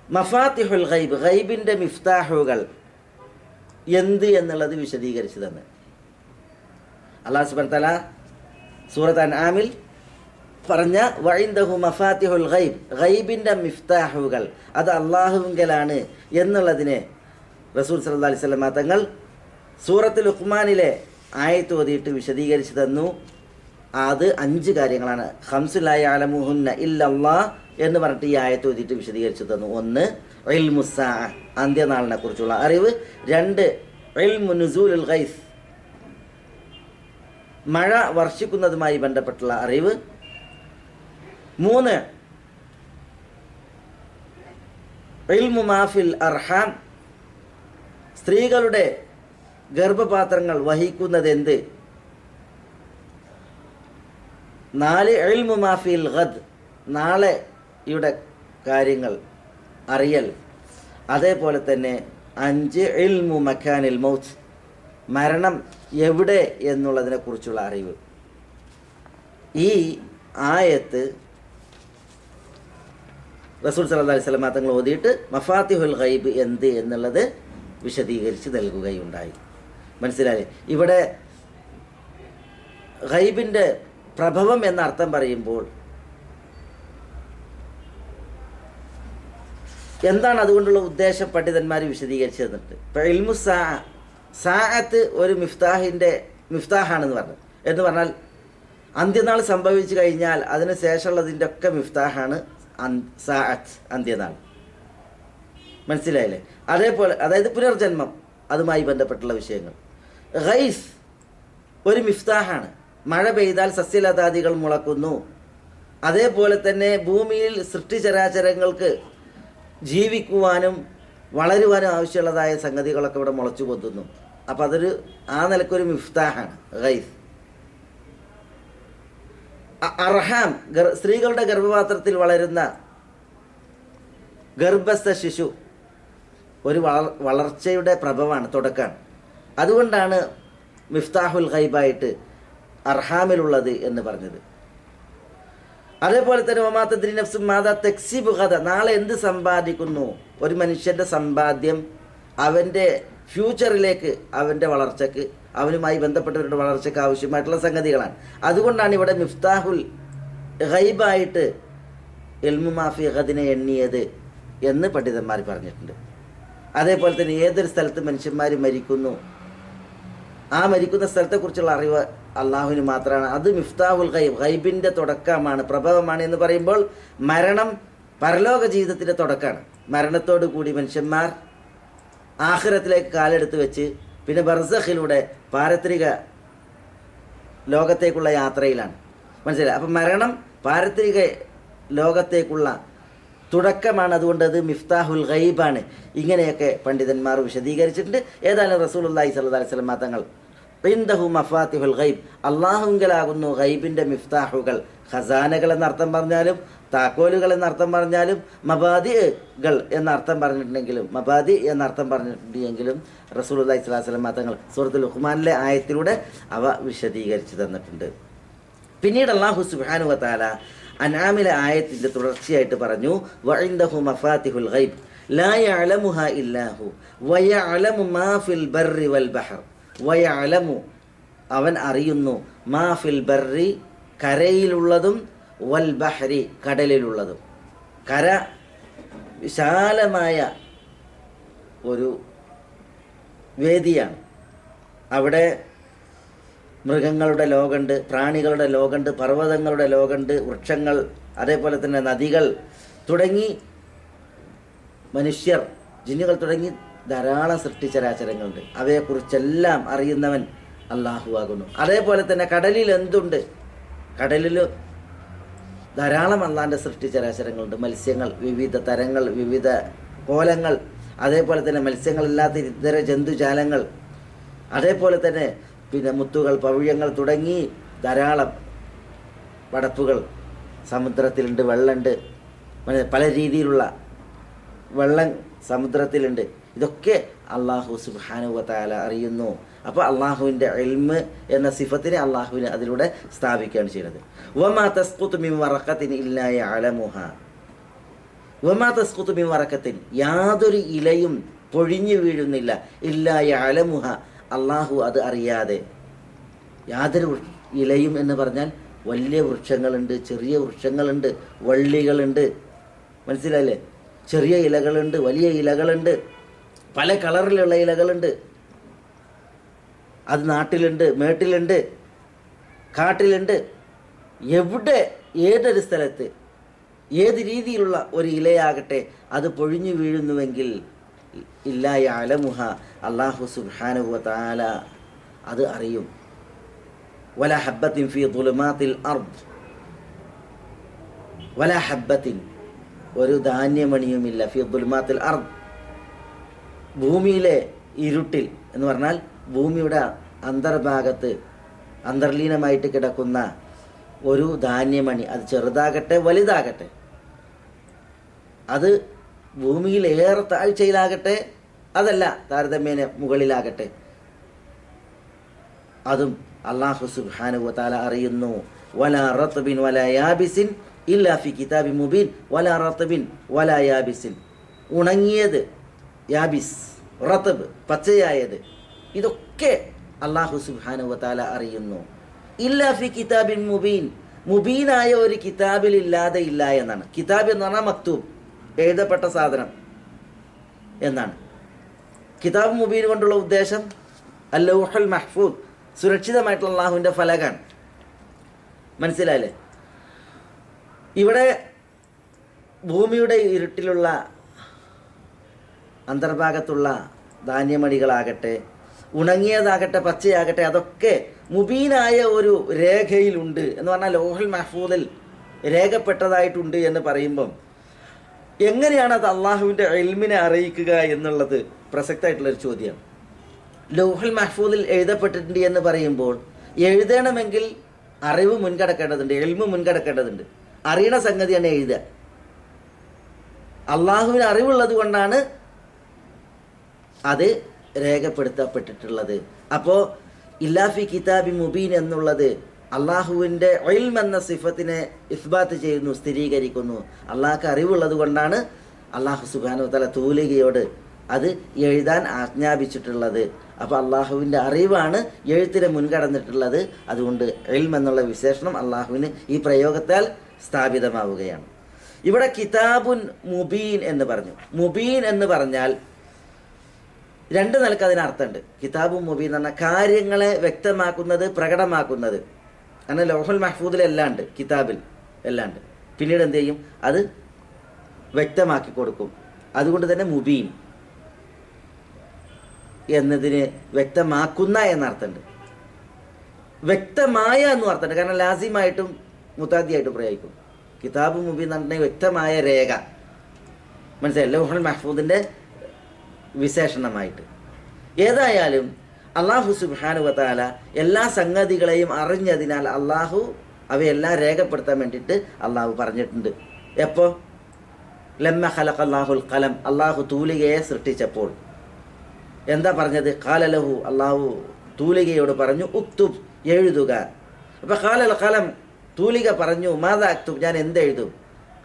മഫാത്തിഹുൽ ഗൈബ്, ഗൈബിൻ്റെ മിഫ്താഹുകൾ എന്ത് എന്നുള്ളത് വിശദീകരിച്ചു തന്നെ. അല്ലാഹു സുബ്ഹാനഹു വ തആല സൂറത്ത് അൻആമിൽ പറഞ്ഞ വഇൻദഹു മഫാത്തിഹുൽ ഗൈബ്, ഗൈബിൻ്റെ മിഫ്താഹുകൾ അത് അള്ളാഹുവിങ്കലാണ് എന്നുള്ളതിനെ റസൂൽ സല്ലല്ലാഹു അലൈഹി വസല്ലം തങ്ങൾ സൂറത്തുൽ ലുഖ്മാനിലെ ആയത്ത് ഓതിയിട്ട് വിശദീകരിച്ചു തന്നു. അത് 5 കാര്യങ്ങളാണ്. ഖംസു ലാ യഅലമുഹുന്ന ഇല്ലല്ലാഹ് എന്ന് പറഞ്ഞിട്ട് ഈ ആയത്ത് ഓതിയിട്ട് വിശദീകരിച്ചു തന്നു. 1 ഇൽമുസ്സാഅ, അന്ത്യനാളിനെ കുറിച്ചുള്ള അറിവ്. 2 ഇൽമു നുസൂലുൽ ഗൈസ്, മഴ വർഷിക്കുന്നതുമായി ബന്ധപ്പെട്ടുള്ള അറിവ്. 3 ഇൽമു മാഫിൽ അർഹാം, സ്ത്രീകളുടെ ഗർഭപാത്രങ്ങൾ വഹിക്കുന്നതെന്ത്. 4 ഇൽമു മാഫിൽ ഗദ്, നാളെയുടെ കാര്യങ്ങൾ അറിയൽ. അതേപോലെ തന്നെ 5 ഇൽമു മക്കാനിൽ മൗത്ത്, മരണം എവിടെ എന്നുള്ളതിനെ കുറിച്ചുള്ള അറിവ്. ഈ ആയത്ത് റസൂൽ സല്ലല്ലാഹു അലൈഹി വസല്ലം തങ്ങൾ ഓതിയിട്ട് മഫാത്തിഹുൽ ഗൈബ് എന്ത് എന്നുള്ളത് വിശദീകരിച്ച് നൽകുകയുണ്ടായി. മനസ്സിലായി? ഇവിടെ ഗൈബിൻ്റെ പ്രഭവം എന്ന അർത്ഥം പറയുമ്പോൾ എന്താണ് അതുകൊണ്ടുള്ള ഉദ്ദേശം പണ്ഡിതന്മാർ വിശദീകരിച്ചു തന്നിട്ട്. ഇപ്പോൾ ഇൽമു സാഅത്ത് ഒരു മിഫ്താഹാണെന്ന് പറഞ്ഞു. എന്ന് പറഞ്ഞാൽ അന്ത്യനാൾ സംഭവിച്ചു കഴിഞ്ഞാൽ അതിന് ശേഷമുള്ളതിൻ്റെ ഒക്കെ മിഫ്താഹാണ് സാഅത്ത്, അന്ത്യനാൾ. മനസ്സിലായില്ലേ? അതേപോലെ അതായത് പുനർജന്മം, അതുമായി ബന്ധപ്പെട്ടുള്ള വിഷയങ്ങൾ. ഗൈസ് ഒരു മിഫ്താഹാണ്. മഴ പെയ്താൽ സസ്യലതാദികൾ മുളക്കുന്നു. അതേപോലെ തന്നെ ഭൂമിയിൽ സൃഷ്ടിചരാചരങ്ങൾക്ക് ജീവിക്കുവാനും വളരുവാനും ആവശ്യമുള്ളതായ സംഗതികളൊക്കെ ഇവിടെ മുളച്ചു പൊന്തുന്നു. അപ്പം അതൊരു ആ നിലക്കൊരു മിഫ്താഹാണ് ഗൈസ്. അർഹാം, സ്ത്രീകളുടെ ഗർഭപാത്രത്തിൽ വളരുന്ന ഗർഭസ്ഥ ശിശു ഒരു വളർച്ചയുടെ പ്രഭവമാണ്, തുടക്കമാണ്. അതുകൊണ്ടാണ് മിഫ്താഹുൽ ഗൈബായിട്ട് അർഹാമിലുള്ളത് എന്ന് പറഞ്ഞത്. അതേപോലെ തന്നെ വമാ തദ്രി നഫ്സും മാദാ തക്സിബു ഗദ, നാളെ എന്ത് സമ്പാദിക്കുന്നു. ഒരു മനുഷ്യൻ്റെ സമ്പാദ്യം അവൻ്റെ ഫ്യൂച്ചറിലേക്ക്, അവൻ്റെ വളർച്ചയ്ക്ക്, അവനുമായി ബന്ധപ്പെട്ടവരുടെ വളർച്ചയ്ക്ക് ആവശ്യമായിട്ടുള്ള സംഗതികളാണ്. അതുകൊണ്ടാണ് ഇവിടെ മിഫ്താഹുൽ ഗൈബായിട്ട് ഇൽമു മാഫി ഗദിനെ എണ്ണിയത് എന്ന് പണ്ഡിതന്മാർ പറഞ്ഞിട്ടുണ്ട്. അതേപോലെ തന്നെ ഏതൊരു സ്ഥലത്ത് മനുഷ്യന്മാർ മരിക്കുന്നു, ആ മരിക്കുന്ന സ്ഥലത്തെക്കുറിച്ചുള്ള അറിവ് അള്ളാഹുവിന് മാത്രമാണ്. അത് മിഫ്താഹുൽ ഗൈബ്, ഗൈബിൻ്റെ തുടക്കമാണ്, പ്രഭവമാണ് എന്ന് പറയുമ്പോൾ മരണം പരലോക ജീവിതത്തിൻ്റെ തുടക്കമാണ്. മരണത്തോടു കൂടി മനുഷ്യന്മാർ ആഖിറത്തിലേക്ക് കാലെടുത്ത് വെച്ച് പിന്നെ ബർസഖിലൂടെ പാരത്രിക ലോകത്തേക്കുള്ള യാത്രയിലാണ്. മനസ്സിലായി? അപ്പം മരണം പാരത്രിക ലോകത്തേക്കുള്ള തുടക്കമാണ്. അതുകൊണ്ട് അത് മിഫ്താഹുൽ ഗൈബാണ്. ഇങ്ങനെയൊക്കെ പണ്ഡിതന്മാർ വിശദീകരിച്ചിട്ടുണ്ട്. ഏതായാലും റസൂലുള്ളാഹി സ്വല്ലല്ലാഹി അലൈഹി വസല്ലം തങ്ങൾ ഇൻദഹു മഫാത്തിഹുൽ ഗൈബ്, അള്ളാഹുങ്കലാകുന്നു ഗൈബിൻ്റെ മിഫ്താഹുകൾ. ഖസാനകൾ എന്നർത്ഥം പറഞ്ഞാലും താക്കോലുകൾ എന്നർത്ഥം പറഞ്ഞാലും മബാദികൾ എന്നർത്ഥം പറഞ്ഞിട്ടുണ്ടെങ്കിലും റസൂലുള്ളാഹി സ്വല്ലല്ലാഹി അലൈഹി വസല്ലം തങ്ങൾ സൂറത്തുൽ ലുഖ്മാനിലെ ആയത്തിലൂടെ അവ വിശദീകരിച്ചു തന്നിട്ടുണ്ട്. പിന്നീട് അല്ലാഹു സുബ്ഹാനഹു വ തആല അൻആമിലെ ആയത്തിൻ്റെ തുടർച്ചയായിട്ട് പറഞ്ഞു വഇൻദഹു മഫാത്തിഹുൽ ഗൈബ് ലാ യഅലമുഹാ ഇല്ലാഹു വയഅലമു മാ ഫിൽ ബർരി വൽ ബഹർ. വയഅലമു, അവൻ അറിയുന്നു, മാ ഫിൽ ബർരി, കരയിലുള്ളതും, വൽ ബഹരി, കടലിലുള്ളതും. കര വിശാലമായ ഒരു വേദിയാണ്. അവിടെ മൃഗങ്ങളുടെ ലോകമുണ്ട്, പ്രാണികളുടെ ലോകമുണ്ട്, പർവ്വതങ്ങളുടെ ലോകമുണ്ട്, വൃക്ഷങ്ങൾ, അതേപോലെ തന്നെ നദികൾ തുടങ്ങി മനുഷ്യർ, ജിന്നുകൾ തുടങ്ങി ധാരാളം സൃഷ്ടിചരാചരങ്ങളുണ്ട്. അവയെക്കുറിച്ചെല്ലാം അറിയുന്നവൻ അള്ളാഹു ആകുന്നു. അതേപോലെ തന്നെ കടലിൽ എന്തുണ്ട്? കടലിൽ ധാരാളം അള്ളാഹിൻ്റെ സൃഷ്ടിചരാചരങ്ങളുണ്ട്. മത്സ്യങ്ങൾ, വിവിധ തരങ്ങൾ, വിവിധ കോലങ്ങൾ, അതേപോലെ തന്നെ മത്സ്യങ്ങളില്ലാത്ത ഇതര ജന്തുജാലങ്ങൾ, അതേപോലെ തന്നെ പിന്നെ മുത്തുകൾ, പവിഴങ്ങൾ തുടങ്ങി ധാരാളം പടപ്പുകൾ സമുദ്രത്തിലുണ്ട്. വെള്ളമുണ്ട്, പല രീതിയിലുള്ള വെള്ളം സമുദ്രത്തിലുണ്ട്. ഇതൊക്കെ അള്ളാഹു സുബ്ഹാനഹു വ തആല അറിയുന്നു. അപ്പോൾ അള്ളാഹുവിൻ്റെ ഇൽമ് എന്ന സിഫത്തിനെ അള്ളാഹുവിന് അതിലൂടെ സ്ഥാപിക്കുകയാണ് ചെയ്യുന്നത്. വമാ തസ്ഖുതു മിൻ വറഖത്തിൻ ഇല്ലാ യഅലമുഹാ. വമാ തസ്ഖുതു മിൻ വറഖത്തിൻ, യാതൊരു ഇലയും പൊഴിഞ്ഞു വീഴുന്നില്ല. ഇല്ലാ യഅലമുഹാ, അള്ളാഹു അത് അറിയാതെ. യാതൊരു ഇലയും എന്ന് പറഞ്ഞാൽ വലിയ വൃക്ഷങ്ങളുണ്ട്, ചെറിയ വൃക്ഷങ്ങളുണ്ട്, വള്ളികളുണ്ട്, മനസ്സിലായില്ലേ? ചെറിയ ഇലകളുണ്ട്, വലിയ ഇലകളുണ്ട്, പല കളറിലുള്ള ഇലകളുണ്ട്. അത് നാട്ടിലുണ്ട്, മേട്ടിലുണ്ട്, കാട്ടിലുണ്ട്. എവിടെ, ഏതൊരു സ്ഥലത്ത്, ഏത് രീതിയിലുള്ള ഒരു ഇലയാകട്ടെ അത് പൊഴിഞ്ഞു വീഴുന്നുവെങ്കിൽ ഇല്ലാ യഅലമുഹ, അല്ലാഹു സുബ്ഹാനഹു വ തആല അത് അറിയും. വലാ ഹബ്ബത്തിൻ ഫീ ദുലുമാത്തിൽ അർദ്, വലാ ഹബ്ബത്തിൻ, ഒരു ധാന്യമണിയുമില്ല, ഫീ ദുലുമാത്തിൽ അർദ്, ഭൂമിയിലെ ഇരുട്ടിൽ എന്ന് പറഞ്ഞാൽ ഭൂമിയുടെ അന്തർഭാഗത്ത് അന്തർലീനമായിട്ട് കിടക്കുന്ന ഒരു ധാന്യമണി, അത് ചെറുതാകട്ടെ വലുതാകട്ടെ, അത് ഭൂമിയിൽ ഏറെ താഴ്ചയിലാകട്ടെ, അതല്ല താരതമ്യേന മുകളിലാകട്ടെ, അതും അല്ലാഹു സുബ്ഹാനഹു വ തആല അറിയുന്നു. വലാ റത്ബിൻ വലാ യാബിസിൻ ഇല്ലാ ഫി കിതാബിൻ മുബീൻ. വലാ റത്ബിൻ വലാ യാബിസിൻ, ഉണങ്ങിയത്, യാബിസ്, റത്ബ്, പച്ചയായത്, ഇതൊക്കെ അല്ലാഹു സുബ്ഹാനഹു വ തആല അറിയുന്നു. ഇല്ലാ ഫി കിതാബിൻ മുബീൻ, മുബീനായ ഒരു കിതാബിൽ ഇല്ലാതെ ഇല്ല എന്നാണ്. കിതാബ് എന്ന് പറഞ്ഞാൽ മക്തൂബ്, എഴുതപ്പെട്ട സാധനം എന്നാണ്. കിതാബ് മുബീൻ കൊണ്ടുള്ള ഉദ്ദേശം അൽ-ലൗഹുൽ മഹ്ഫൂദ്, സുരക്ഷിതമായിട്ടുള്ള അല്ലാഹുവിൻ്റെ ഫലകാണ്. മനസ്സിലായില്ലേ? ഇവിടെ ഭൂമിയുടെ ഇരുട്ടിലുള്ള അന്തർഭാഗത്തുള്ള ധാന്യമണികളാകട്ടെ, ഉണങ്ങിയതാകട്ടെ, പച്ചയാകട്ടെ, അതൊക്കെ മുബീനായ ഒരു രേഖയിലുണ്ട് എന്ന് പറഞ്ഞാൽ ലൗഹുൽ മഹ്ഫൂദിൽ രേഖപ്പെട്ടതായിട്ടുണ്ട് എന്ന് പറയുമ്പം എങ്ങനെയാണ് അത് അള്ളാഹുവിൻ്റെ ഇൽമിനെ അറിയിക്കുക എന്നുള്ളത് പ്രസക്തമായിട്ടുള്ളൊരു ചോദ്യമാണ്. ലൗഹുൽ മഹ്ഫൂദിൽ എഴുതപ്പെട്ടിട്ടുണ്ട് എന്ന് പറയുമ്പോൾ എഴുതണമെങ്കിൽ അറിവ് മുൻകടക്കേണ്ടതുണ്ട്, ഇൽമ് മുൻകടക്കേണ്ടതുണ്ട്. അറിയണ സംഗതിയാണ് എഴുതുക. അള്ളാഹുവിന് അറിവുള്ളത് കൊണ്ടാണ് അത് രേഖപ്പെടുത്തപ്പെട്ടിട്ടുള്ളത്. അപ്പോൾ ഇല്ലാഫി കിതാബി മുബീൻ എന്നുള്ളത് അള്ളാഹുവിൻ്റെ ഇൽമ് എന്ന സിഫത്തിനെ ഇസ്ബാത്ത് ചെയ്യുന്നു, സ്ഥിരീകരിക്കുന്നു. അള്ളാഹ്ക്ക് അറിവുള്ളത് കൊണ്ടാണ് അള്ളാഹു സുബ്ഹാനഹു വ തആല തൂലികയോട് അത് എഴുതാൻ ആജ്ഞാപിച്ചിട്ടുള്ളത്. അപ്പോൾ അള്ളാഹുവിൻ്റെ അറിവാണ് എഴുത്തിന് മുൻകടന്നിട്ടുള്ളത്. അതുകൊണ്ട് ഇൽമ് എന്നുള്ള വിശേഷണം അള്ളാഹുവിന് ഈ പ്രയോഗത്താൽ സ്ഥാപിതമാവുകയാണ്. ഇവിടെ കിതാബുൻ മുബീൻ എന്ന് പറഞ്ഞു. മുബീൻ എന്ന് പറഞ്ഞാൽ രണ്ട് നിലക്ക് അതിനർത്ഥമുണ്ട്. കിതാബുൻ മുബീൻ എന്ന് പറഞ്ഞാൽ കാര്യങ്ങളെ വ്യക്തമാക്കുന്നത്, പ്രകടമാക്കുന്നത്. അങ്ങനെ ലൗഹുൽ മഹ്ഫൂദിലെല്ലാം ഉണ്ട്, കിതാബിൽ എല്ലാം ഉണ്ട്. പിന്നീട് എന്ത് ചെയ്യും? അത് വ്യക്തമാക്കി കൊടുക്കും. അതുകൊണ്ട് തന്നെ മുബീൻ എന്നതിന് വ്യക്തമാക്കുന്ന എന്നർത്ഥമുണ്ട്, വ്യക്തമായ എന്നും അർത്ഥമുണ്ട്. കാരണം ലാസിമായിട്ടും മുതാദിയായിട്ടും പ്രയോഗിക്കും. കിതാബ് മുബീൻ എന്ന് പറഞ്ഞിട്ടുണ്ടെങ്കിൽ വ്യക്തമായ രേഖ, മനസ്സിലായി, ലൗഹുൽ മഹ്ഫൂദിൻ്റെ വിശേഷണമായിട്ട്. ഏതായാലും അള്ളാഹു സുബ്ഹാനഹു വ തആല എല്ലാ സംഗതികളെയും അറിഞ്ഞതിനാൽ അള്ളാഹു അവയെല്ലാം രേഖപ്പെടുത്താൻ വേണ്ടിയിട്ട് അള്ളാഹു പറഞ്ഞിട്ടുണ്ട്. എപ്പോൾ? ലമ്മ ഖലഖല്ലാഹുൽ ഖലം, അള്ളാഹു തൂലികയെ സൃഷ്ടിച്ചപ്പോൾ എന്താ പറഞ്ഞത്? ഖാല ലഹു, അള്ളാഹു തൂലികയോട് പറഞ്ഞു, ഉക്തുബ്, എഴുതുക. അപ്പോൾ ഖാലൽ ഖലം, തൂലിക പറഞ്ഞു, മാദാ അക്തുബ്, ഞാൻ എന്തെഴുതും?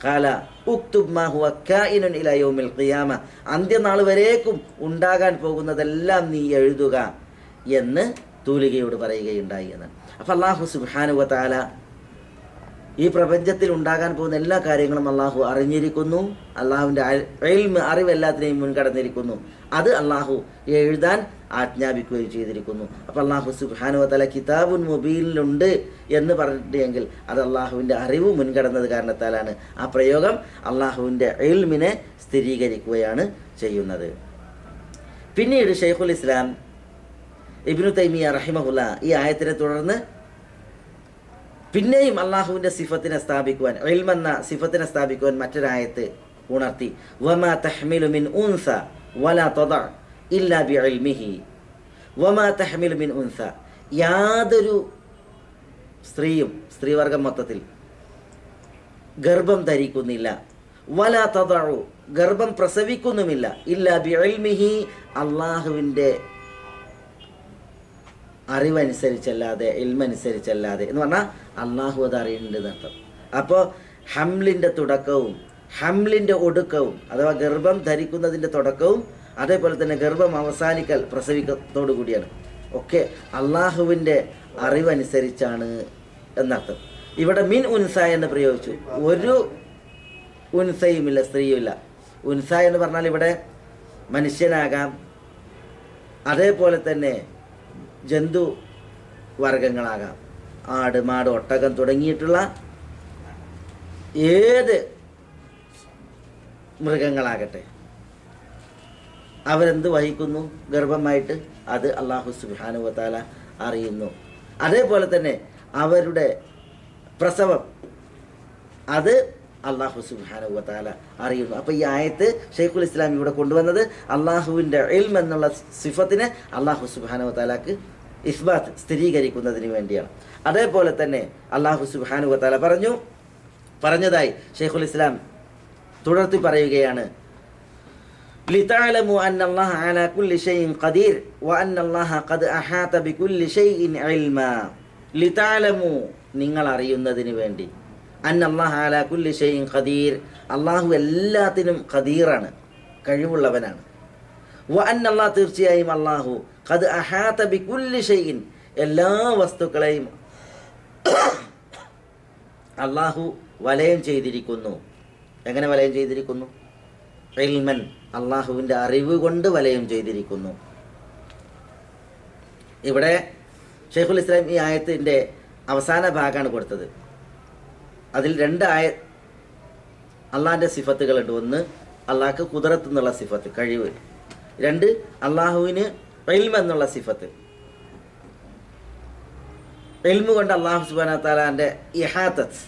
ഖാല ഉക്തുബ് മാ ഹുവ കായിനുൻ ഇലാ യൗമിൽ ഖിയാമ, അന്ത്യനാൾ വരേക്കും ഉണ്ടാകാൻ പോകുന്നതെല്ലാം നീ എഴുതുക എന്ന് തൂലികയോട് പറയുകയുണ്ടായി എന്നാണ്. അപ്പോൾ അല്ലാഹു സുബ്ഹാനഹു വ തആല ഈ പ്രപഞ്ചത്തിൽ ഉണ്ടാകാൻ പോകുന്ന എല്ലാ കാര്യങ്ങളും അള്ളാഹു അറിഞ്ഞിരിക്കുന്നു. അള്ളാഹുവിൻ്റെ അറിവ് എല്ലാത്തിനെയും മുൻകടന്നിരിക്കുന്നു. അത് അള്ളാഹു എഴുതാൻ ആജ്ഞാപിക്കുകയും ചെയ്തിരിക്കുന്നു. അപ്പോൾ അള്ളാഹു സുബ്ഹാനഹു വ തആല കിതാബുൻ മുബീനിലുണ്ട് എന്ന് പറഞ്ഞിട്ടെങ്കിൽ അത് അള്ളാഹുവിൻ്റെ അറിവ് മുൻകടന്നത് കാരണത്താലാണ്. ആ പ്രയോഗം അള്ളാഹുവിൻ്റെ ഇൽമിനെ സ്ഥിരീകരിക്കുകയാണ് ചെയ്യുന്നത്. പിന്നീട് ഷെയ്ഖുൽ ഇസ്ലാം ഇബ്നു തൈമിയ റഹിമഹുല്ല ഈ ആയത്തിനെ തുടർന്ന് പിന്നെയും അള്ളാഹുവിൻ്റെ സിഫത്തിനെ സ്ഥാപിക്കുവാൻ, ഇൽമെന്ന സിഫത്തിനെ സ്ഥാപിക്കുവാൻ മറ്റൊരായത്ത് ഉണർത്തി. വമാ തഹ്മിലു മിൻ ഉൻസ വലാ തദഅ ഇല്ലാ ബിഇൽമിഹി. വമാ തഹ്മിലു മിൻ ഉൻസ, യാതൊരു സ്ത്രീയും, സ്ത്രീവർഗം മൊത്തത്തിൽ ഗർഭം ധരിക്കുന്നില്ല. വലാ തദഅ, ഗർഭം പ്രസവിക്കുന്നുമില്ല. ഇല്ലാ ബിഇൽമിഹി, അള്ളാഹുവിൻ്റെ അറിവനുസരിച്ചല്ലാതെ, ഇൽമനുസരിച്ചല്ലാതെ എന്ന് പറഞ്ഞാൽ അള്ളാഹു അത് അറിയുന്നുണ്ട് അർത്ഥം. അപ്പോൾ ഹംലിൻ്റെ തുടക്കവും ഹംലിൻ്റെ ഒടുക്കവും, അഥവാ ഗർഭം ധരിക്കുന്നതിൻ്റെ തുടക്കവും അതേപോലെ തന്നെ ഗർഭം അവസാനിക്കൽ പ്രസവിക്കത്തോടു കൂടിയാണ്, ഒക്കെ അള്ളാഹുവിൻ്റെ അറിവനുസരിച്ചാണ് എന്നർത്ഥം. ഇവിടെ മിൻ ഉൻസ എന്ന് പ്രയോഗിച്ചു. ഒരു ഉൻസയുമില്ല, സ്ത്രീയുമില്ല. ഉൻസ എന്ന് പറഞ്ഞാൽ ഇവിടെ മനുഷ്യനാകാം, അതേപോലെ തന്നെ ജന്തു വർഗങ്ങളാകാം, ആട്, മാട്, ഒട്ടകം തുടങ്ങിയിട്ടുള്ള ഏത് മൃഗങ്ങളാകട്ടെ, അവരെന്ത് വഹിക്കുന്നു ഗർഭമായിട്ട്, അത് അള്ളാഹു സുബ്ഹാനഹു വ തആല അറിയുന്നു. അതേപോലെ തന്നെ അവരുടെ പ്രസവം, അത് അള്ളാഹു സുബ്ഹാനഹു വ തആല അറിയുന്നു. അപ്പോൾ ഈ ആയത്ത് ഷെയ്ഖുൽ ഇസ്ലാം ഇവിടെ കൊണ്ടുവന്നത് അള്ളാഹുവിൻ്റെ ഇൽം എന്നുള്ള സിഫത്തിനെ അള്ളാഹു സുബ്ഹാനഹു വ തആലക്ക് ഇസ്ബാത്ത്, സ്ഥിരീകരിക്കുന്നതിന് വേണ്ടിയാണ്. അതേപോലെ തന്നെ അള്ളാഹു സുബ്ഹാനഹു വ തആല പറഞ്ഞതായി ഷെയ്ഖുൽ ഇസ്ലാം തുടർത്തി പറയുകയാണ്. ലിതഅലമു അന്നല്ലാഹ അലാ കുല്ലി ഷൈഇൻ ഖദീർ വഅന്നല്ലാഹ ഖദ് അഹാത ബികുല്ലി ഷൈഇൻ ഇൽമാ. ലിതഅലമു, നിങ്ങൾ അറിയുന്നതിന് വേണ്ടി, അന്നല്ലാഹ അലാ കുല്ലി ഷൈഇൻ ഖദീർ, അള്ളാഹു എല്ലാത്തിനും ഖദീറാണ്, കഴിവുള്ളവനാണ്. വഅന്നല്ലാഹ, തീർച്ചയായും അള്ളാഹു ഖദ് അഹാത ബികുല്ലി ഷൈഇൻ, എല്ലാ വസ്തുക്കളെയും അള്ളാഹു വലയം ചെയ്തിരിക്കുന്നു. എങ്ങനെ വലയം ചെയ്തിരിക്കുന്നു? ഇൽമൻ, അള്ളാഹുവിൻ്റെ അറിവ് കൊണ്ട് വലയം ചെയ്തിരിക്കുന്നു. ഇവിടെ ഷെയ്ഖുൽ ഇസ്ലാം ഈ ആയത്തിൻ്റെ അവസാന ഭാഗമാണ് കൊടുത്തത്. അതിൽ രണ്ട് അള്ളാഹിൻ്റെ സിഫത്തുകളുണ്ട്. ഒന്ന് അള്ളാഹ്ക്ക് ഖുദ്റത്ത് എന്നുള്ള സിഫത്ത്, കഴിവ്. രണ്ട് അള്ളാഹുവിന് ഇൽമ് എന്നുള്ള സിഫത്ത്. ഇൽമു കൊണ്ട് അള്ളാഹു സുബ്ഹാനഹു വ തആലാന്റെ ഇഹാത്തത്ത്,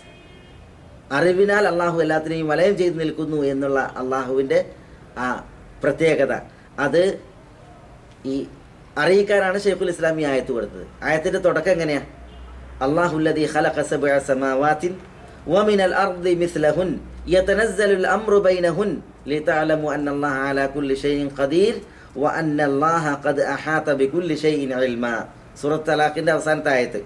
അറിവിനാൽ അള്ളാഹു എല്ലാത്തിനെയും വലയം ചെയ്ത് നിൽക്കുന്നു എന്നുള്ള അള്ളാഹുവിൻ്റെ ആ പ്രത്യേകത, അത് ഈ അറിയിക്കാനാണ് ഷെയ്ഖുൽ ഇസ്ലാം ഈ ആയത്ത് കൊടുത്തത്. ആയത്തിൻ്റെ തുടക്കം എങ്ങനെയാണ്? അല്ലാഹുല്ലദീ ഖലഖ സബ്അ സമാവാതിൻ വമിനൽ അർദി മിസ്ലഹുൻ യതനസ്സലുൽ അംറു ബൈനഹുൻ ലിതഅലമു അന്നല്ലാഹ അലാ കുല്ലി ഷൈഇൻ ഖദീർ വഅന്നല്ലാഹ ഖദ് അഹാത ബികുല്ലി ഷൈഇൻ ഇൽമാ. സൂറത്ത് തലാഖിൻ്റെ അവസാനത്തെ ആയത്ത്.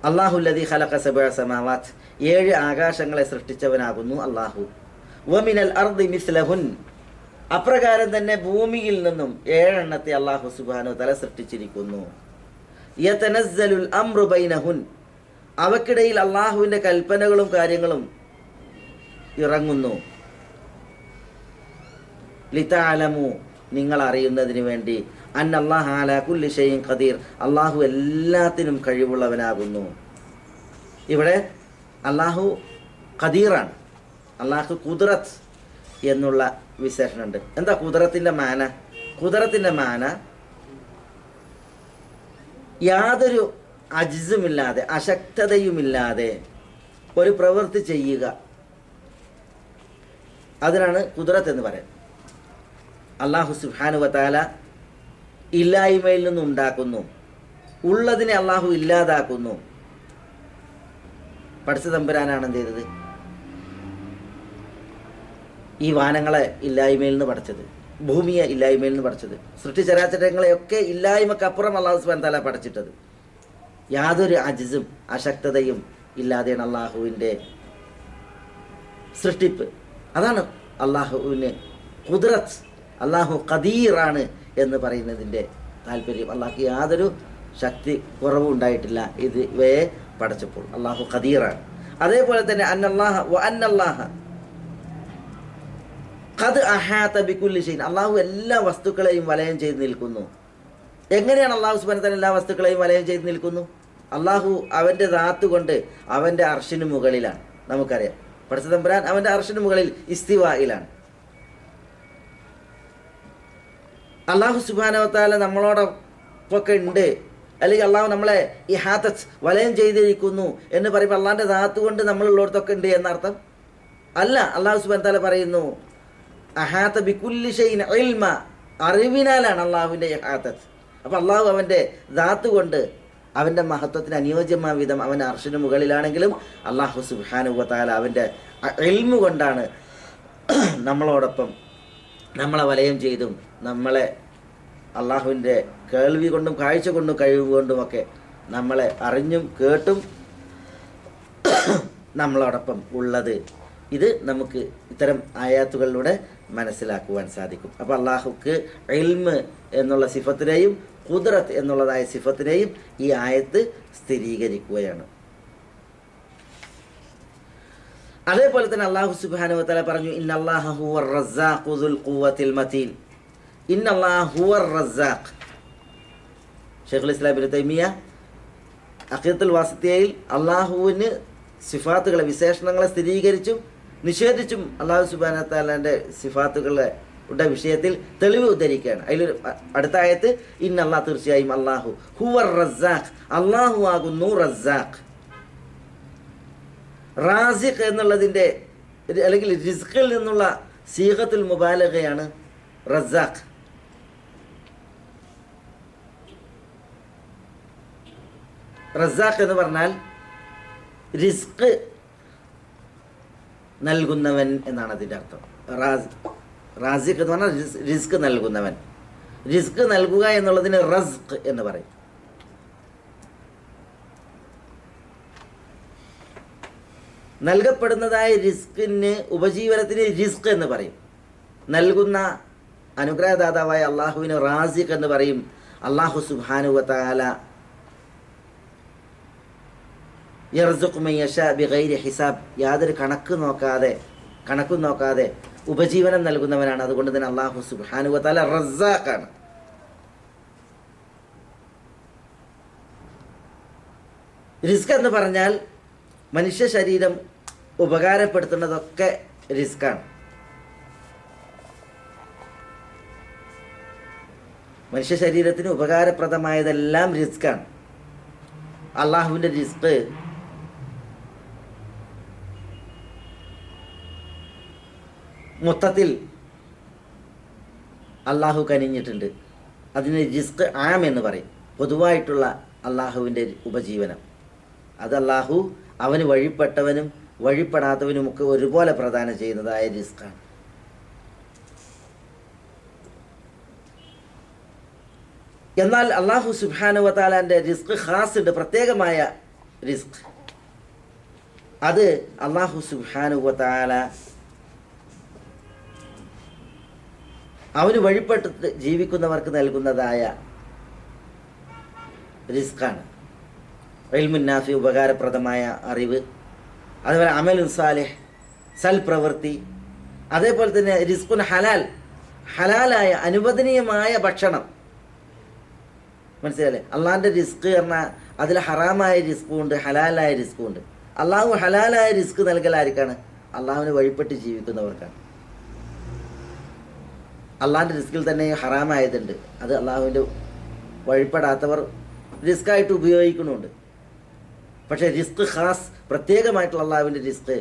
അല്ലാഹുല്ലദീ ഖലഖ സബ്അ സമാവാത്, 7 ആകാശങ്ങളെ സൃഷ്ടിച്ചവനാകുന്നു അല്ലാഹു. വമിനൽ അർദി മിസ്ലഹുൻ, അപ്രകാരം തന്നെ ഭൂമിയിൽ നിന്നും 7 എണ്ണത്തെ അല്ലാഹു സുബ്ഹാനഹു വ തആല സൃഷ്ടിച്ചിരിക്കുന്നു. യതനസ്സലുൽ അംറു ബൈനഹുൻ, അവക്കിടയിൽ അള്ളാഹുവിൻ്റെ കൽപ്പനകളും കാര്യങ്ങളും ഇറങ്ങുന്നു. ലിതഅലമു, നിങ്ങൾ അറിയുന്നതിന് വേണ്ടി, അന്നല്ലാഹ അലാ കുല്ലി ഷൈഇൻ ഖദീർ, അള്ളാഹു എല്ലാത്തിനും കഴിവുള്ളവനാകുന്നു. ഇവിടെ അള്ളാഹു ഖദീറാണ്. അള്ളാഹു ഖുദ്റത്ത് എന്നുള്ള വിശേഷണമുണ്ട്. എന്താ ഖുദ്റത്തിൻ്റെ മാന? ഖുദ്റത്തിൻ്റെ മാന യാതൊരു അജ്സുമില്ലാതെ, അശക്തതയുമില്ലാതെ ഒരു പ്രവൃത്തി ചെയ്യുക, അതിനാണ് ഖുദ്റത്ത് എന്ന് പറയുന്നത്. അല്ലാഹു സുബ്ഹാനഹു വ തആല ഇല്ലായ്മയിൽ നിന്നും ഉണ്ടാക്കുന്നു, ഉള്ളതിനെ അള്ളാഹു ഇല്ലാതാക്കുന്നു. പഠിച്ച തമ്പുരാനാണ് എന്ത് ചെയ്തത്? ഈ വാനങ്ങളെ ഇല്ലായ്മയിൽ നിന്ന് പഠിച്ചത്, ഭൂമിയെ ഇല്ലായ്മയിൽ നിന്ന് പഠിച്ചത്, സൃഷ്ടിചരാചരങ്ങളെയൊക്കെ ഇല്ലായ്മക്കപ്പുറം അള്ളാഹു സുബ്ഹാനഹു വ തആല പഠിച്ചിട്ടത്. യാതൊരു അജ്സും അശക്തതയും ഇല്ലാതെയാണ് അള്ളാഹുവിൻ്റെ സൃഷ്ടിപ്പ്. അതാണ് അള്ളാഹുവിന് ഖുദ്റത്ത്, അള്ളാഹു ഖദീറാണ് എന്ന് പറയുന്നതിൻ്റെ താല്പര്യം. അള്ളാഹ്ക്ക് യാതൊരു ശക്തി കുറവും ഉണ്ടായിട്ടില്ല. ഇവയെ പടച്ചപ്പോൾ. അള്ളാഹു ഖദീറാണ്. അതേപോലെ തന്നെ അന്നല്ലാഹ ഖദ് അഹാത ബികുല്ലി ഷൈഇൻ, അള്ളാഹു എല്ലാ വസ്തുക്കളെയും വലയം ചെയ്ത് നിൽക്കുന്നു. എങ്ങനെയാണ് അള്ളാഹു സുബ്ഹാനഹു വ തആല എല്ലാ വസ്തുക്കളെയും വലയം ചെയ്ത് നിൽക്കുന്നു? അള്ളാഹു അവൻ്റെ ദാത്ത് കൊണ്ട് അവൻ്റെ അർശിന് മുകളിലാണ്. നമുക്കറിയാം പടച്ച തമ്പുരാൻ അവൻ്റെ അർശിന് മുകളിൽ ഇസ്തിവായിലാണ്. അള്ളാഹു സുബ്ഹാനഹു വ തആല നമ്മളോടൊക്കെ ഉണ്ട്, അല്ലെങ്കിൽ അള്ളാഹു നമ്മളെ ഇഹാതത്ത് വലയം ചെയ്തിരിക്കുന്നു എന്ന് പറയുമ്പോൾ അള്ളാഹിൻ്റെ ദാത്ത് കൊണ്ട് നമ്മളുള്ളിടത്തൊക്കെ ഉണ്ട് എന്നർത്ഥം അല്ല. അള്ളാഹു സുബ്ഹാനഹു വ തആല പറയുന്നു അഹാത ബികുല്ലി ഷൈഇൻ ഇൽമ, അറിവിനാലാണ് അള്ളാഹുവിൻ്റെ ഇഹാതത്ത്. അപ്പോൾ അള്ളാഹു അവൻ്റെ ദാത്ത് കൊണ്ട് അവൻ്റെ മഹത്വത്തിന് അനുയോജ്യമായ വിധം അവൻ്റെ അർശിന് മുകളിലാണെങ്കിലും അള്ളാഹു സുബ്ഹാനഹു വ തആല അവൻ്റെ ഇൽമു കൊണ്ടാണ് നമ്മളോടൊപ്പം നമ്മളെ വലയം ചെയ്തും നമ്മളെ അള്ളാഹുവിൻ്റെ കേൾവി കൊണ്ടും കാഴ്ച കൊണ്ടും കഴിവ് കൊണ്ടുമൊക്കെ നമ്മളെ അറിഞ്ഞും കേട്ടും നമ്മളോടൊപ്പം ഉള്ളത്. ഇത് നമുക്ക് ഇത്തരം ആയാത്തുകളിലൂടെ മനസ്സിലാക്കുവാൻ സാധിക്കും. അപ്പോൾ അള്ളാഹുക്ക് ഇൽമ് എന്നുള്ള സിഫത്തിനെയും ഖുദ്റത്ത് എന്നുള്ളതായ സിഫത്തിനെയും ഈ ആയത്ത് സ്ഥിരീകരിക്കുകയാണ്. അതേപോലെ തന്നെ അള്ളാഹു സുബ്ഹാനഹു വ തആല പറഞ്ഞു ഇന്നല്ലാഹ ഹുവർ റസ്സാഖു ദുൽ ഖുവ്വത്തിൽ മതീൻ. ഇന്നല്ലാഹ ഹുവർ റസ്സാഖ്. ശൈഖുൽ ഇസ്ലാം ഇബ്നു തൈമിയ അഖീദത്തുൽ വാസിത്തിയയിൽ അള്ളാഹുവിന് സിഫാത്തുകളെ വിശേഷണങ്ങളെ സ്ഥിരീകരിച്ചും നിഷേധിച്ചും അള്ളാഹു സുബ്ഹാനഹു വ തആലയുടെ സിഫാത്തുകളുടെ വിഷയത്തിൽ തെളിവ് ഉദ്ധരിക്കുകയാണ്. അതിലൊരു അടുത്ത ആയത്ത് ഇന്നല്ലാഹ്, തീർച്ചയായും അള്ളാഹു ഹുവർ റസ്സാഖ്, അള്ളാഹു ആകുന്നു റസ്സാഖ്. റാസിഖ് എന്നുള്ളതിൻ്റെ അല്ലെങ്കിൽ റിസ്ഖിൽ നിന്നുള്ള സീഗത്തുൽ മുബാലഗയാണ് റസ്സാഖ്. റസ്സാഖ് എന്ന് പറഞ്ഞാൽ റിസ്ക് നൽകുന്നവൻ എന്നാണ് അതിൻ്റെ അർത്ഥം. റാസിഖ് എന്ന് പറഞ്ഞാൽ റിസ്ക് നൽകുന്നവൻ. റിസ്ക് നൽകുക എന്നുള്ളതിന് റസ്ഖ് എന്ന് പറയും. നൽകപ്പെടുന്നതായ റിസ്കിന്, ഉപജീവനത്തിന് റിസ്ക് എന്ന് പറയും. നൽകുന്ന അനുഗ്രഹദാതാവായ അള്ളാഹുവിന് റാസിഖ് എന്ന് പറയും. അള്ളാഹു സുബ്ഹാനഹു വ തആല യർസുഖു മൻ യശാ ബിഗൈരി ഹിസാബ്, യാതൊരു കണക്കും നോക്കാതെ ഉപജീവനം നൽകുന്നവനാണ്. അതുകൊണ്ട് തന്നെ അള്ളാഹു സുബ്ഹാനഹു വ തആല റസ്സാഖാണ്. റിസ്ക് എന്ന് പറഞ്ഞാൽ മനുഷ്യ ശരീരം ഉപകാരപ്പെടുത്തുന്നതൊക്കെ റിസ്ക്കാണ്. മനുഷ്യ ശരീരത്തിന് ഉപകാരപ്രദമായതെല്ലാം റിസ്ക്കാണ്. അള്ളാഹുവിൻ്റെ റിസ്ക് മൊത്തത്തിൽ അള്ളാഹു കനിഞ്ഞിട്ടുണ്ട്. അതിന് റിസ്ക് ആം എന്ന് പറയും. പൊതുവായിട്ടുള്ള അള്ളാഹുവിൻ്റെ ഉപജീവനം അത് അള്ളാഹു അവന് വഴിപ്പെട്ടവനും വഴിപ്പെടാത്തവനുമൊക്കെ ഒരുപോലെ പ്രദാനം ചെയ്യുന്നതായ റിസ്ക്കാണ്. എന്നാൽ അള്ളാഹു സുബ്ഹാനഹു വ തആലയുടെ റിസ്ക് ഖാസ് ഉണ്ട്, പ്രത്യേകമായ റിസ്ക്. അത് അള്ളാഹു സുബ്ഹാനഹു വ തആല അവന് വഴിപ്പെട്ട് ജീവിക്കുന്നവർക്ക് നൽകുന്നതായ റിസ്ക്കാണ്. ഇൽമുൻ നാഫി, ഉപകാരപ്രദമായ അറിവ്, അതുപോലെ അമലുൻ സാലിഹ്, സൽപ്രവൃത്തി, അതേപോലെ തന്നെ റിസ്കുൻ ഹലാൽ, ഹലാലായ അനുവദനീയമായ ഭക്ഷണം. മനസ്സിലല്ലേ? അള്ളാഹിൻ്റെ റിസ്ക് പറഞ്ഞാൽ അതിൽ ഹറാമായ റിസ്ക്കും ഉണ്ട്, ഹലാലായ റിസ്ക്കും ഉണ്ട്. അള്ളാഹു ഹലാലായ റിസ്ക് നൽകലായിരിക്കാണ്? അള്ളാഹുവിന് വഴിപ്പെട്ട് ജീവിക്കുന്നവർക്കാണ്. അള്ളാഹിൻ്റെ റിസ്കിൽ തന്നെ ഹറാമായതുണ്ട്, അത് അള്ളാഹുവിൻ്റെ വഴിപ്പെടാത്തവർ റിസ്ക്കായിട്ട് ഉപയോഗിക്കുന്നുണ്ട്. പക്ഷേ റിസ്ക് ഖാസ്, പ്രത്യേകമായിട്ടുള്ള അള്ളാഹുവിൻ്റെ റിസ്ക്,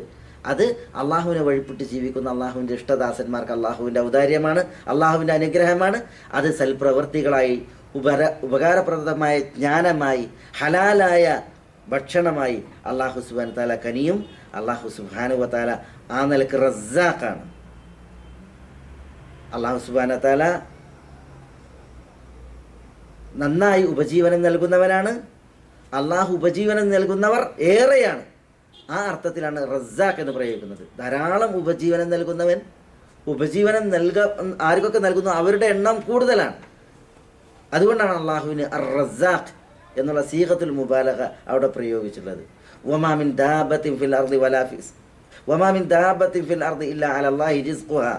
അത് അള്ളാഹുവിനെ വഴിപ്പെട്ട് ജീവിക്കുന്ന അള്ളാഹുവിൻ്റെ ഇഷ്ടദാസന്മാർക്ക് അള്ളാഹുവിൻ്റെ ഔദാര്യമാണ്, അള്ളാഹുവിൻ്റെ അനുഗ്രഹമാണ്. അത് സൽപ്രവൃത്തികളായി, ഉപകാരപ്രദമായ ജ്ഞാനമായി, ഹലാലായ ഭക്ഷണമായി അള്ളാഹു സുബ്ഹാനഹു വ തആല കനിയും. അള്ളാഹു സുബ്ഹാനഹു വ തആല ആ നിലക്ക് റസ്സാഖാണ്. അള്ളാഹു സുബ്ഹാനഹു വ തആല നന്നായി ഉപജീവനം നൽകുന്നവനാണ്. അള്ളാഹു ഉപജീവനം നൽകുന്നവർ ഏറെയാണ്. ആ അർത്ഥത്തിലാണ് റസ്സാഖ് എന്ന് പ്രയോഗിക്കുന്നത്. ധാരാളം ഉപജീവനം നൽകുന്നവൻ. ഉപജീവനം ആർക്കൊക്കെ നൽകുന്നു അവരുടെ എണ്ണം കൂടുതലാണ്. അതുകൊണ്ടാണ് അള്ളാഹുവിന് അർ റസ്സാഖ് എന്നുള്ള സീഖത്തുൽ മുബാലഗ അവിടെ പ്രയോഗിച്ചിട്ടുള്ളത്. വമാമിൻ ദാബത്തിൻ ഫിൽ അർദി വലാ ഫിസ് വമാമിൻ ദാബത്തിൻ ഫിൽ അർദി ഇല്ലാ അലല്ലാഹി റിസ്ഖുഹാ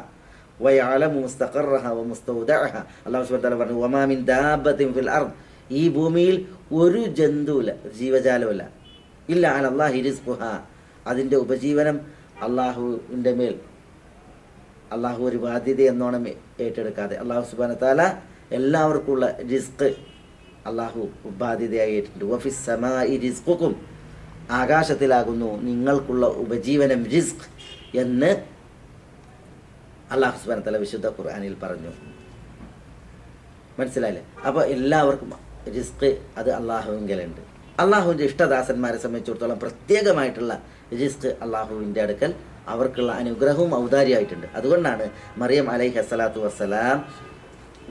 വയഅലമു മുസ്തഖറഹ വമുസ്തൗദഅഹ. അല്ലാഹു സുബ്ഹാനഹു വ തആല പറഞ്ഞു വമാമിൻ ദാബത്തിൻ ഫിൽ അർദ്, ഈ ഭൂമിയിൽ ഒരു ജന്തുവില്ല, ജീവജാലമില്ല, ഇല്ല അലല്ലാഹി റിസ്ഖുഹാ, അതിൻ്റെ ഉപജീവനം അള്ളാഹുവിൻ്റെ മേൽ അള്ളാഹു ഒരു ബാധ്യത എന്നോണം ഏറ്റെടുക്കാതെ അള്ളാഹു സുബ്ഹാനഹു വ തആല എല്ലാവർക്കുമുള്ള റിസ്ക് അള്ളാഹു ബാധ്യതയായി ഏറ്റിട്ടുണ്ട്. വഫിസ് സമാഇ റിസ്ഖുകും, ആകാശത്തിലാകുന്നു നിങ്ങൾക്കുള്ള ഉപജീവനം റിസ്ക് എന്ന് അള്ളാഹു സുബ്ഹാനഹു വ തആല വിശുദ്ധ ഖുർആനിൽ പറഞ്ഞു. മനസ്സിലായില്ലേ? അപ്പോൾ എല്ലാവർക്കും റിസ്ക് അത് അള്ളാഹുവിങ്കലുണ്ട്. അള്ളാഹുവിൻ്റെ ഇഷ്ടദാസന്മാരെ സംബന്ധിച്ചിടത്തോളം പ്രത്യേകമായിട്ടുള്ള റിസ്ക് അള്ളാഹുവിൻ്റെ അടുക്കൽ അവർക്കുള്ള അനുഗ്രഹവും ഔദാര്യമായിട്ടുണ്ട്. അതുകൊണ്ടാണ് മറിയം അലൈഹി സ്വലാത്തു വസ്സലാം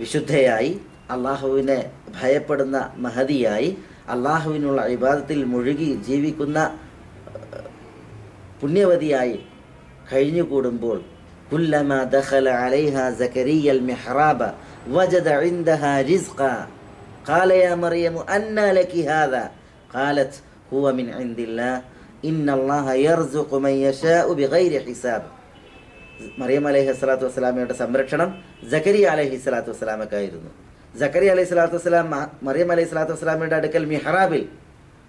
വിശുദ്ധയായി, അള്ളാഹുവിനെ ഭയപ്പെടുന്ന മഹദിയായി, അള്ളാഹുവിനുള്ള ഇബാദത്തിൽ മുഴുകി ജീവിക്കുന്ന പുണ്യവതിയായി കഴിഞ്ഞുകൂടുമ്പോൾ കുല്ലമാ ദഖല അലൈഹാ സകരിയ്യൽ മിഹ്റാബ വജദ ഇൻദഹാ റിസ്ഖ ഖാല യാ മറിയം അന്നാ ലകി ഹാദാ ഖാലത് ഹുവ മിൻ ഇൻദില്ലാഹ് ഇന്നല്ലാഹ യർസുഖു മൻ യശാഉ ബിഗൈരി ഹിസാബ്. മറിയം അലൈഹി സ്വലാത്തു വസ്സലാമയുടെ സംരക്ഷണം സക്കരിയ അലൈഹി സ്വലാത്തു വസ്സലാമക്കായിരുന്നു. സക്കരിയ അലൈഹി സ്വലാത്തു വസ്സലാം മറിയം അലൈഹി സ്വലാത്തു വസ്സലാമയുടെ അടുക്കൽ മിഹ്റാബിൽ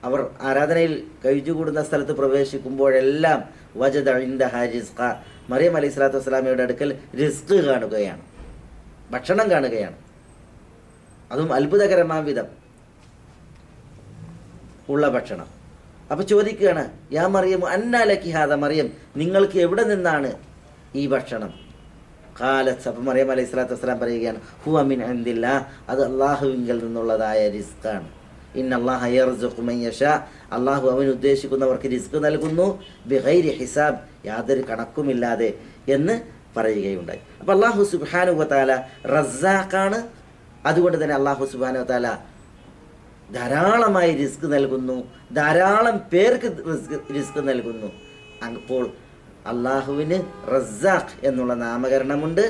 അവർ ആരാധനയിൽ കഴിഞ്ഞുകൂടുന്ന സ്ഥലത്ത് പ്രവേശിക്കുമ്പോഴെല്ലാം വജദ ഇൻദഹാ റിസ്ഖ, മറിയം അലൈഹി സ്വലാത്തു വസ്സലാമയുടെ അടുക്കൽ റിസ്ക് കാണുകയാണ്, ഭക്ഷണം കാണുകയാണ്. അതും അത്ഭുതകരമായ വിധം ഉള്ള ഭക്ഷണം. അപ്പോൾ ചോദിക്കുകയാണ്, യാ മറിയം അന്നാ ലകി ഹാദാ, മറിയം നിങ്ങൾക്ക് എവിടെ നിന്നാണ് ഈ ഭക്ഷണം? ഖാലത്ത്, അപ്പം മറിയം അലൈഹി സ്വലാത്തു വസ്സലാം പറയുകയാണ്, ഹുവ മിൻ ഇൻദില്ലാഹ്, അത് അള്ളാഹുവിങ്കൽ നിന്നുള്ളതായ റിസ്ക്കാണ്. ഇന്നല്ലാഹ യർസുഖു മൻ യശാ, അള്ളാഹു അവൻ ഉദ്ദേശിക്കുന്നവർക്ക് റിസ്ക് നൽകുന്നു, ബിഗൈരി ഹിസാബ്, യാതൊരു കണക്കുമില്ലാതെ എന്ന് പറയുകയുണ്ടായി. അപ്പോൾ അള്ളാഹു സുബ്ഹാനഹു വ തആല റസ്സാഖാണ്. അതുകൊണ്ട് തന്നെ അള്ളാഹു സുബ്ഹാനഹു വ തആല ധാരാളമായി റിസ്ക് നൽകുന്നു, ധാരാളം പേർക്ക് റിസ്ക് നൽകുന്നു. അപ്പോൾ അള്ളാഹുവിന് റസ്സാഖ് എന്നുള്ള നാമകരണമുണ്ട്,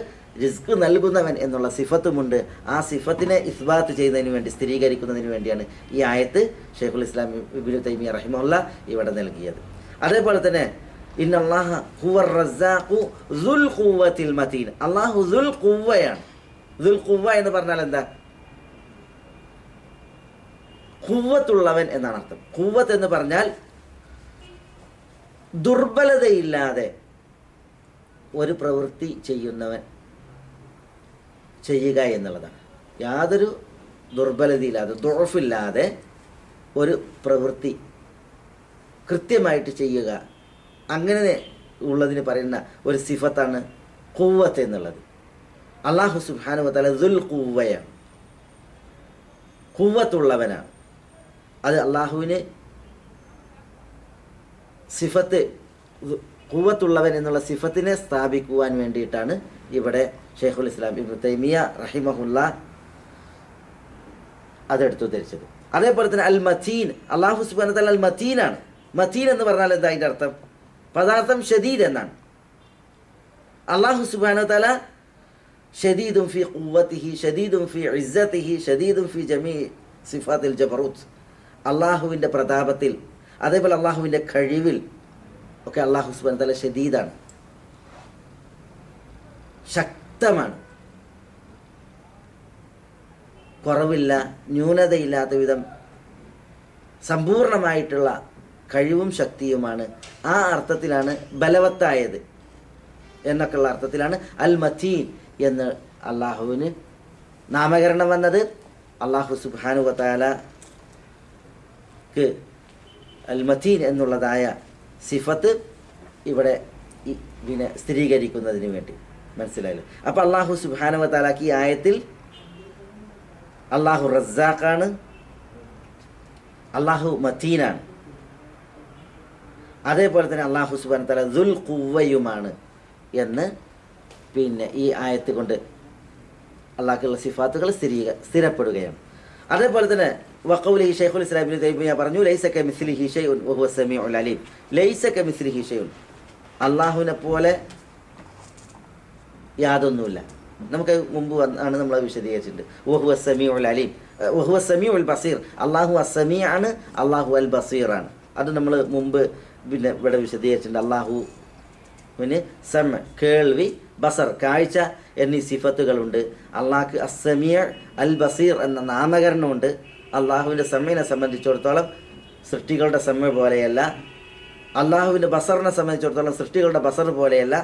റിസ്ക് നൽകുന്നവൻ എന്നുള്ള സിഫത്തുമുണ്ട്. ആ സിഫത്തിനെ ഇസ്ബാത്ത് ചെയ്യുന്നതിന് വേണ്ടി, സ്ഥിരീകരിക്കുന്നതിന് വേണ്ടിയാണ് ഈ ആയത്ത് ഷെയ്ഖുൽ ഇസ്ലാം ഇബ്നു തൈമിയ്യ റഹിമഹുല്ലാഹ് ഇവിടെ നൽകിയത്. അതേപോലെ തന്നെ ഇന്നല്ലാഹ ഹുവർ റസ്സാഖു ദുൽ ഖുവ്വത്തിൽ മതീൻ, അള്ളാഹു ദുൽ ഖുവ്വയാണ്. ദുൽ ഖുവ്വ എന്ന് പറഞ്ഞാൽ എന്താ? ഖുവ്വത്തുള്ളവൻ എന്നാണ് അർത്ഥം. ഖുവ്വത്ത് എന്ന് പറഞ്ഞാൽ ദുർബലതയില്ലാതെ ഒരു പ്രവൃത്തി ചെയ്യുക എന്നുള്ളതാണ്. യാതൊരു ദുർബലതയില്ലാതെ, ദുഅഫില്ലാതെ ഒരു പ്രവൃത്തി കൃത്യമായിട്ട് ചെയ്യുക, അങ്ങനെ ഉള്ളതിന് പറയുന്ന ഒരു സിഫത്താണ് ഖുവ്വത്ത് എന്നുള്ളത്. അല്ലാഹു സുബ്ഹാനഹു വ തആല ദുൽ ഖുവ്വയാണ്, ഖുവ്വത്തുള്ളവനാണ്. അത് അള്ളാഹുവിന് സിഫത്ത്, ഖുവ്വത്തുള്ളവൻ എന്നുള്ള സിഫത്തിനെ സ്ഥാപിക്കുവാൻ വേണ്ടിയിട്ടാണ് ഇവിടെ ഷെയ്ഖുൽ ഇസ്ലാം ഇബ്നു തൈമിയ്യ റഹിമഹുല്ലാഹ് അതെടുത്തു ധരിച്ചത്. അതേപോലെ തന്നെ അൽ മതീൻ, അള്ളാഹു സുബ്ഹാനഹു വ തആല അൽ മതീനാണ്. മതീൻ എന്ന് പറഞ്ഞാൽ എന്താ അതിൻ്റെ അർത്ഥം? പദാർത്ഥം ഷദീദ് എന്നാണ്. അള്ളാഹു സുബ്ഹാനഹു വ തആല ഷദീദുൻ ഫി ഖുവ്വതിഹി ഷദീദുൻ ഫി ഇസ്സതിഹി ഷദീദുൻ ഫി ജമീ സിഫാത്തിൽ ജബറൂത്ത്, അള്ളാഹുവിൻ്റെ പ്രതാപത്തിൽ, അതേപോലെ അള്ളാഹുവിൻ്റെ കഴിവിൽ ഒക്കെ അള്ളാഹു സുബ്ഹാനഹു വ തആല ഷദീദാണ്, ശക്തമാണ്. കുറവില്ല, ന്യൂനതയില്ലാത്ത വിധം സമ്പൂർണമായിട്ടുള്ള കഴിവും ശക്തിയുമാണ്. ആ അർത്ഥത്തിലാണ് ബലവത്തായത് എന്നൊക്കെയുള്ള അർത്ഥത്തിലാണ് അൽ മതീൻ എന്ന് അള്ളാഹുവിന് നാമകരണം വന്നത്. അള്ളാഹു സുബ്ഹാനഹു വ തആലക്ക് അൽ മതീൻ എന്നുള്ളതായ സിഫത്ത് ഇവിടെ പിന്നെ സ്ഥിരീകരിക്കുന്നതിന് വേണ്ടി. മനസ്സിലായല്ലോ? അപ്പോൾ അള്ളാഹു സുബ്ഹാനഹു വ തആലക്ക് ഈ ആയത്തിൽ അള്ളാഹു റസ്സാഖാണ്, അള്ളാഹു മതീനാണ്, അതേപോലെ തന്നെ അള്ളാഹു സുബ്ഹാനഹു വ തആല ദുൽ ഖുവ്വയുമാണ് എന്ന് പിന്നെ ഈ ആയത്ത് കൊണ്ട് അള്ളാഹുള്ള സിഫാത്തുകൾ സ്ഥിരപ്പെടുകയാണ്. അതേപോലെ തന്നെ വഖൗലിഹി ഷൈഖുൽ ഇസ്ലാം ഇബ്നു തൈമിയ്യ പറഞ്ഞു, ലൈസ കമിസ്ലിഹി ഷൈഉൻ വഹുവ സമീഉൽ അലീം. ലൈസ കമിസ്ലിഹി ഷൈഉൻ, അള്ളാഹുവിനെ പോലെ യാതൊന്നുമില്ല. നമുക്ക് മുമ്പ് ആണ് നമ്മൾ വിശദീകരിച്ചിട്ടുണ്ട്. വഹുവ സമീഉൽ അലീം, വഹുവ സമീഉൽ ബസീർ. അള്ളാഹു അസ്സമീ ആണ്, അള്ളാഹു അൽ ബസീറാണ്. അത് നമ്മൾ മുമ്പ് പിന്നെ ഇവിടെ വിശദീകരിച്ചിട്ടുണ്ട്. അള്ളാഹുവിന് സമ കേൾവി, ബസർ കാഴ്ച എന്നീ സിഫത്തുകളുണ്ട്. അള്ളാഹ്ക്ക് അസ്സമീ അൽ ബസീർ എന്ന നാമകരണമുണ്ട്. അള്ളാഹുവിൻ്റെ സമീനെ സംബന്ധിച്ചിടത്തോളം സൃഷ്ടികളുടെ സമ പോലെയല്ല, അള്ളാഹുവിൻ്റെ ബസറിനെ സംബന്ധിച്ചിടത്തോളം സൃഷ്ടികളുടെ ബസർ പോലെയല്ല.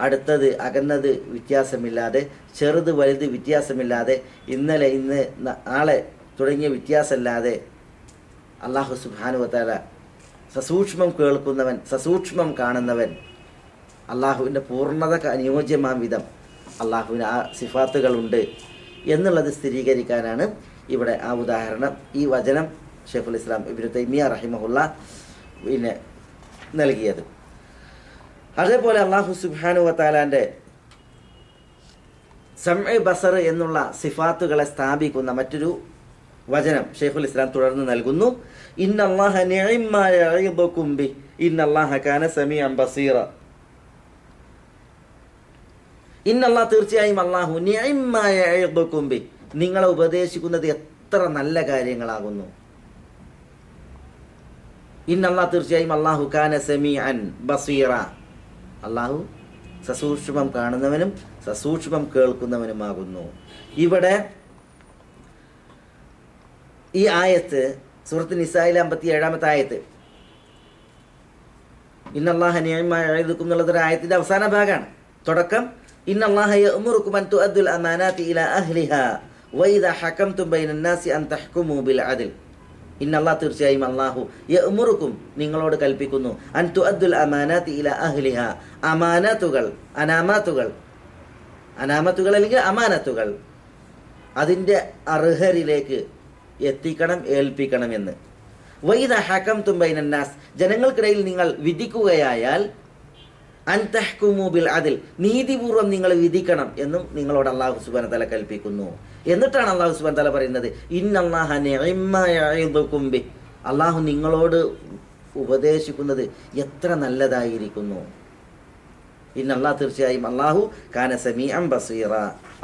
അടുത്തത് അകന്നത് വ്യത്യാസമില്ലാതെ, ചെറുത് വലുത് വ്യത്യാസമില്ലാതെ, ഇന്നലെ ഇന്ന് നാളെ തുടങ്ങിയ വ്യത്യാസമില്ലാതെ അള്ളാഹു സുബ്ഹാനഹു വ തആല സസൂക്ഷ്മം കേൾക്കുന്നവൻ, സസൂക്ഷ്മം കാണുന്നവൻ. അള്ളാഹുവിൻ്റെ പൂർണ്ണത അനുയോജ്യമാം വിധം അള്ളാഹുവിന് ആ സിഫാത്തുകളുണ്ട് എന്നുള്ളത് സ്ഥിരീകരിക്കാനാണ് ഇവിടെ ആ ഉദാഹരണം, ഈ വചനം ഷെയ്ഖുൽ ഇസ്ലാം ഇബ്നു തൈമിയ റഹിമഹുല്ല പിന്നെ നൽകിയത്. അതേപോലെ അള്ളാഹു സുബ്ഹാനഹു വ തആലാന്റെ സമഅ് ബസർ എന്നുള്ള സിഫാത്തുകളെ സ്ഥാപിക്കുന്ന മറ്റൊരു വചനം ഷെയ്ഖുൽ ഇസ്ലാം തുടർന്ന് നൽകുന്നു. ഇന്നല്ലാഹ നിഅമ്മ യഈദുകും ബി ഇന്നല്ലാഹ കാന സമീഅൻ ബസീറ. ഇന്നല്ലാഹ് തീർച്ചയായും അള്ളാഹു നിഅമ്മ യഈദുകും ബി നിങ്ങളെ ഉപദേശിക്കുന്നത് എത്ര നല്ല കാര്യങ്ങളാകുന്നു. ഇന്നല്ലാഹ് തീർച്ചയായും അള്ളാഹു കാന സമീഅൻ ബസീറ. അള്ളാഹു സസൂക്ഷ്മം കാണുന്നവനും സസൂക്ഷ്മം കേൾക്കുന്നവനുമാകുന്നു. ഇവിടെ ഈ ആയത്ത് സൂറത്ത് നിസായിലെ 57-ാമത്തെ ആയത്ത്, ഇന്നല്ലാഹ നിഅമ്മ യഈദുകും എന്നുള്ളതൊരു ആയത്തിന്റെ അവസാന ഭാഗമാണ്. തുടക്കം ഇന്നല്ലാഹ യഅ്മുറുകും അൻ തുഅദ്ദുൽ അമാനാതി ഇലാ അഹ്ലിഹാ വഇദാ ഹകംതും ബൈനന്നാസി അൻ തഹ്കുമു ബിൽ അദ്ൽ. ഇന്നല്ലാഹ് തീർച്ചയായും അള്ളാഹു യഅ്മുറുകും നിങ്ങളോട് കൽപ്പിക്കുന്നു അൻ തുഅദ്ദുൽ അമാനാതി ഇലാ അഹ്ലിഹാ അമാനത്തുകൾ, അനാമത്തുകൾ അല്ലെങ്കിൽ അമാനത്തുകൾ അതിൻ്റെ അർഹരിലേക്ക് എത്തിക്കണം, ഏൽപ്പിക്കണമെന്ന്. വഇദാ ഹകംതും ബൈനന്നാസ് ജനങ്ങൾക്കിടയിൽ നിങ്ങൾ വിധിക്കുകയായാൽ അൻ തഹ്കുമു ബിൽ അദ്ൽ നീതിപൂർവ്വം നിങ്ങൾ വിധിക്കണം എന്നും നിങ്ങളോട് അല്ലാഹു സുബ്ഹാനഹു വ തആല കൽപ്പിക്കുന്നു. എന്നിട്ടാണ് അല്ലാഹു സുബ്ഹാനഹു വ തആല പറയുന്നത് ഇന്നല്ലാഹ നിഅമ്മ യഈദുകും ബി അല്ലാഹു നിങ്ങളോട് ഉപദേശിക്കുന്നത് എത്ര നല്ലതായിരിക്കുന്നു. ഇന്നല്ലാഹ് തീർച്ചയായും അല്ലാഹു കാന സമീഅൻ ബസീറ.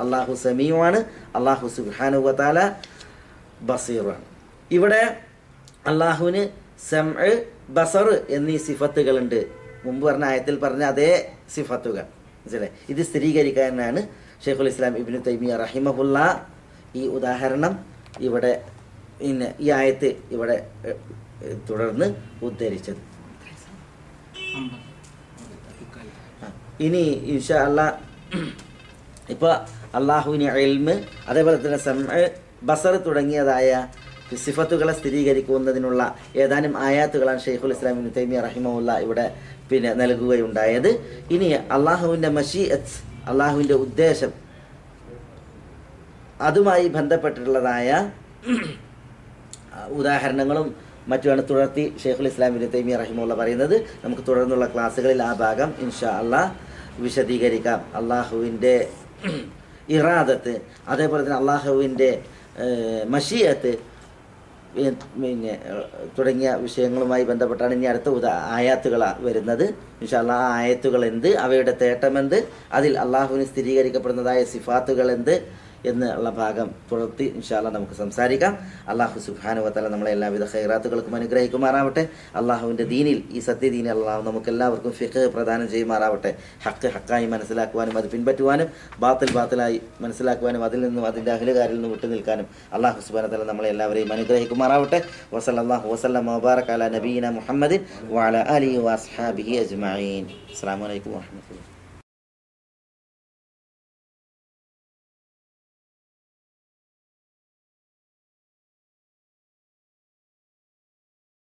അല്ലാഹു സമീഉമാണ്, അല്ലാഹു സുബ്ഹാനഹു വ തആല ബസീറാണ്. ഇവിടെ അല്ലാഹുവിന് സമഅ്, ബസർ എന്നീ സിഫത്തുകളുണ്ട്. മുമ്പ് പറഞ്ഞ ആയത്തിൽ പറഞ്ഞ അതേ സിഫത്തുകൾ. മനസ്സിലായി? ഇത് സ്ഥിരീകരിക്കാനാണ് ഷെയ്ഖുൽ ഇസ്ലാം ഇബ്നു തൈമിയ റഹിമഹുല്ല ഈ ഉദാഹരണം ഇവിടെ ഈ ആയത്ത് ഇവിടെ തുടർന്ന് ഉദ്ധരിച്ചത്. ഇനി ഇൻഷാ അല്ലാഹ് ഇപ്പോൾ അള്ളാഹുവിന് ഇൽമ്, അതേപോലെ തന്നെ സമഅ്, ബസർ തുടങ്ങിയതായ സിഫത്തുകളെ സ്ഥിരീകരിക്കുന്നതിനുള്ള ഏതാനും ആയാത്തുകളാണ് ഷെയ്ഖുൽ ഇസ്ലാം ഇബ്നു തൈമിയ റഹിമഹുല്ല ഇവിടെ പിന്നെ നൽകുകയുണ്ടായത്. ഇനി അള്ളാഹുവിൻ്റെ മശീഅത്ത്, അള്ളാഹുവിൻ്റെ ഉദ്ദേശം, അതുമായി ബന്ധപ്പെട്ടിട്ടുള്ളതായ ഉദാഹരണങ്ങളും മറ്റുമാണ് തുടർത്തി ഷെയ്ഖുൽ ഇസ്ലാം ഇബ്നു തൈമിയ റഹിമഹുല്ല പറയുന്നത്. നമുക്ക് തുടർന്നുള്ള ക്ലാസ്സുകളിൽ ആ ഭാഗം ഇൻഷാ അല്ലാഹ് വിശദീകരിക്കാം. അള്ളാഹുവിൻ്റെ ഇറാദത്ത്, അതേപോലെ തന്നെ അള്ളാഹുവിൻ്റെ മശീഅത്ത് പിന്നെ തുടങ്ങിയ വിഷയങ്ങളുമായി ബന്ധപ്പെട്ടാണ് ഇനി അടുത്ത ആയാത്തുകൾ വരുന്നത്. ഇൻഷാ അല്ലാഹ് ആ ആയത്തുകൾ എന്ത്, അവയുടെ തേട്ടമെന്ത്, അതിൽ അള്ളാഹുവിന് സ്ഥിരീകരിക്കപ്പെടുന്നതായ സിഫാത്തുകൾ എന്ത് എന്നുള്ള ഭാഗം തുടർത്തി ഇൻഷാ അല്ലാഹ് നമുക്ക് സംസാരിക്കാം. അള്ളാഹു സുബ്ഹാനഹു വ തആല നമ്മളെ എല്ലാവിധ ഖൈറാത്തുകൾക്കും അനുഗ്രഹിക്കുമാറാവട്ടെ. അള്ളാഹുവിൻ്റെ ദീനിൽ, ഈ സത്യദീനിൽ അള്ളാഹു നമുക്കെല്ലാവർക്കും ഫിഖ് പ്രദാനം ചെയ്യുമാറാവട്ടെ. ഹക്ക് ഹക്കായി മനസ്സിലാക്കുവാനും അത് പിൻപറ്റുവാനും ബാത്തിൽ ബാത്തിലായി മനസ്സിലാക്കുവാനും അതിൽ നിന്നും അതിൻ്റെ അഹ്ലുകാരിൽ നിന്നും വിട്ടു നിൽക്കാനും അള്ളാഹു സുബ്ഹാനഹു വ തആല നമ്മളെ എല്ലാവരെയും അനുഗ്രഹിക്കുമാറാവട്ടെ. വസല്ലല്ലാഹു വസല്ലമ വബാറക അലാ നബിയിന മുഹമ്മദിൻ വഅലാ ആലിഹി വഅസ്ഹാബിഹി അജ്മഈൻ. അസ്സലാമു അലൈക്കും വറഹ്മത്തുള്ളാഹി.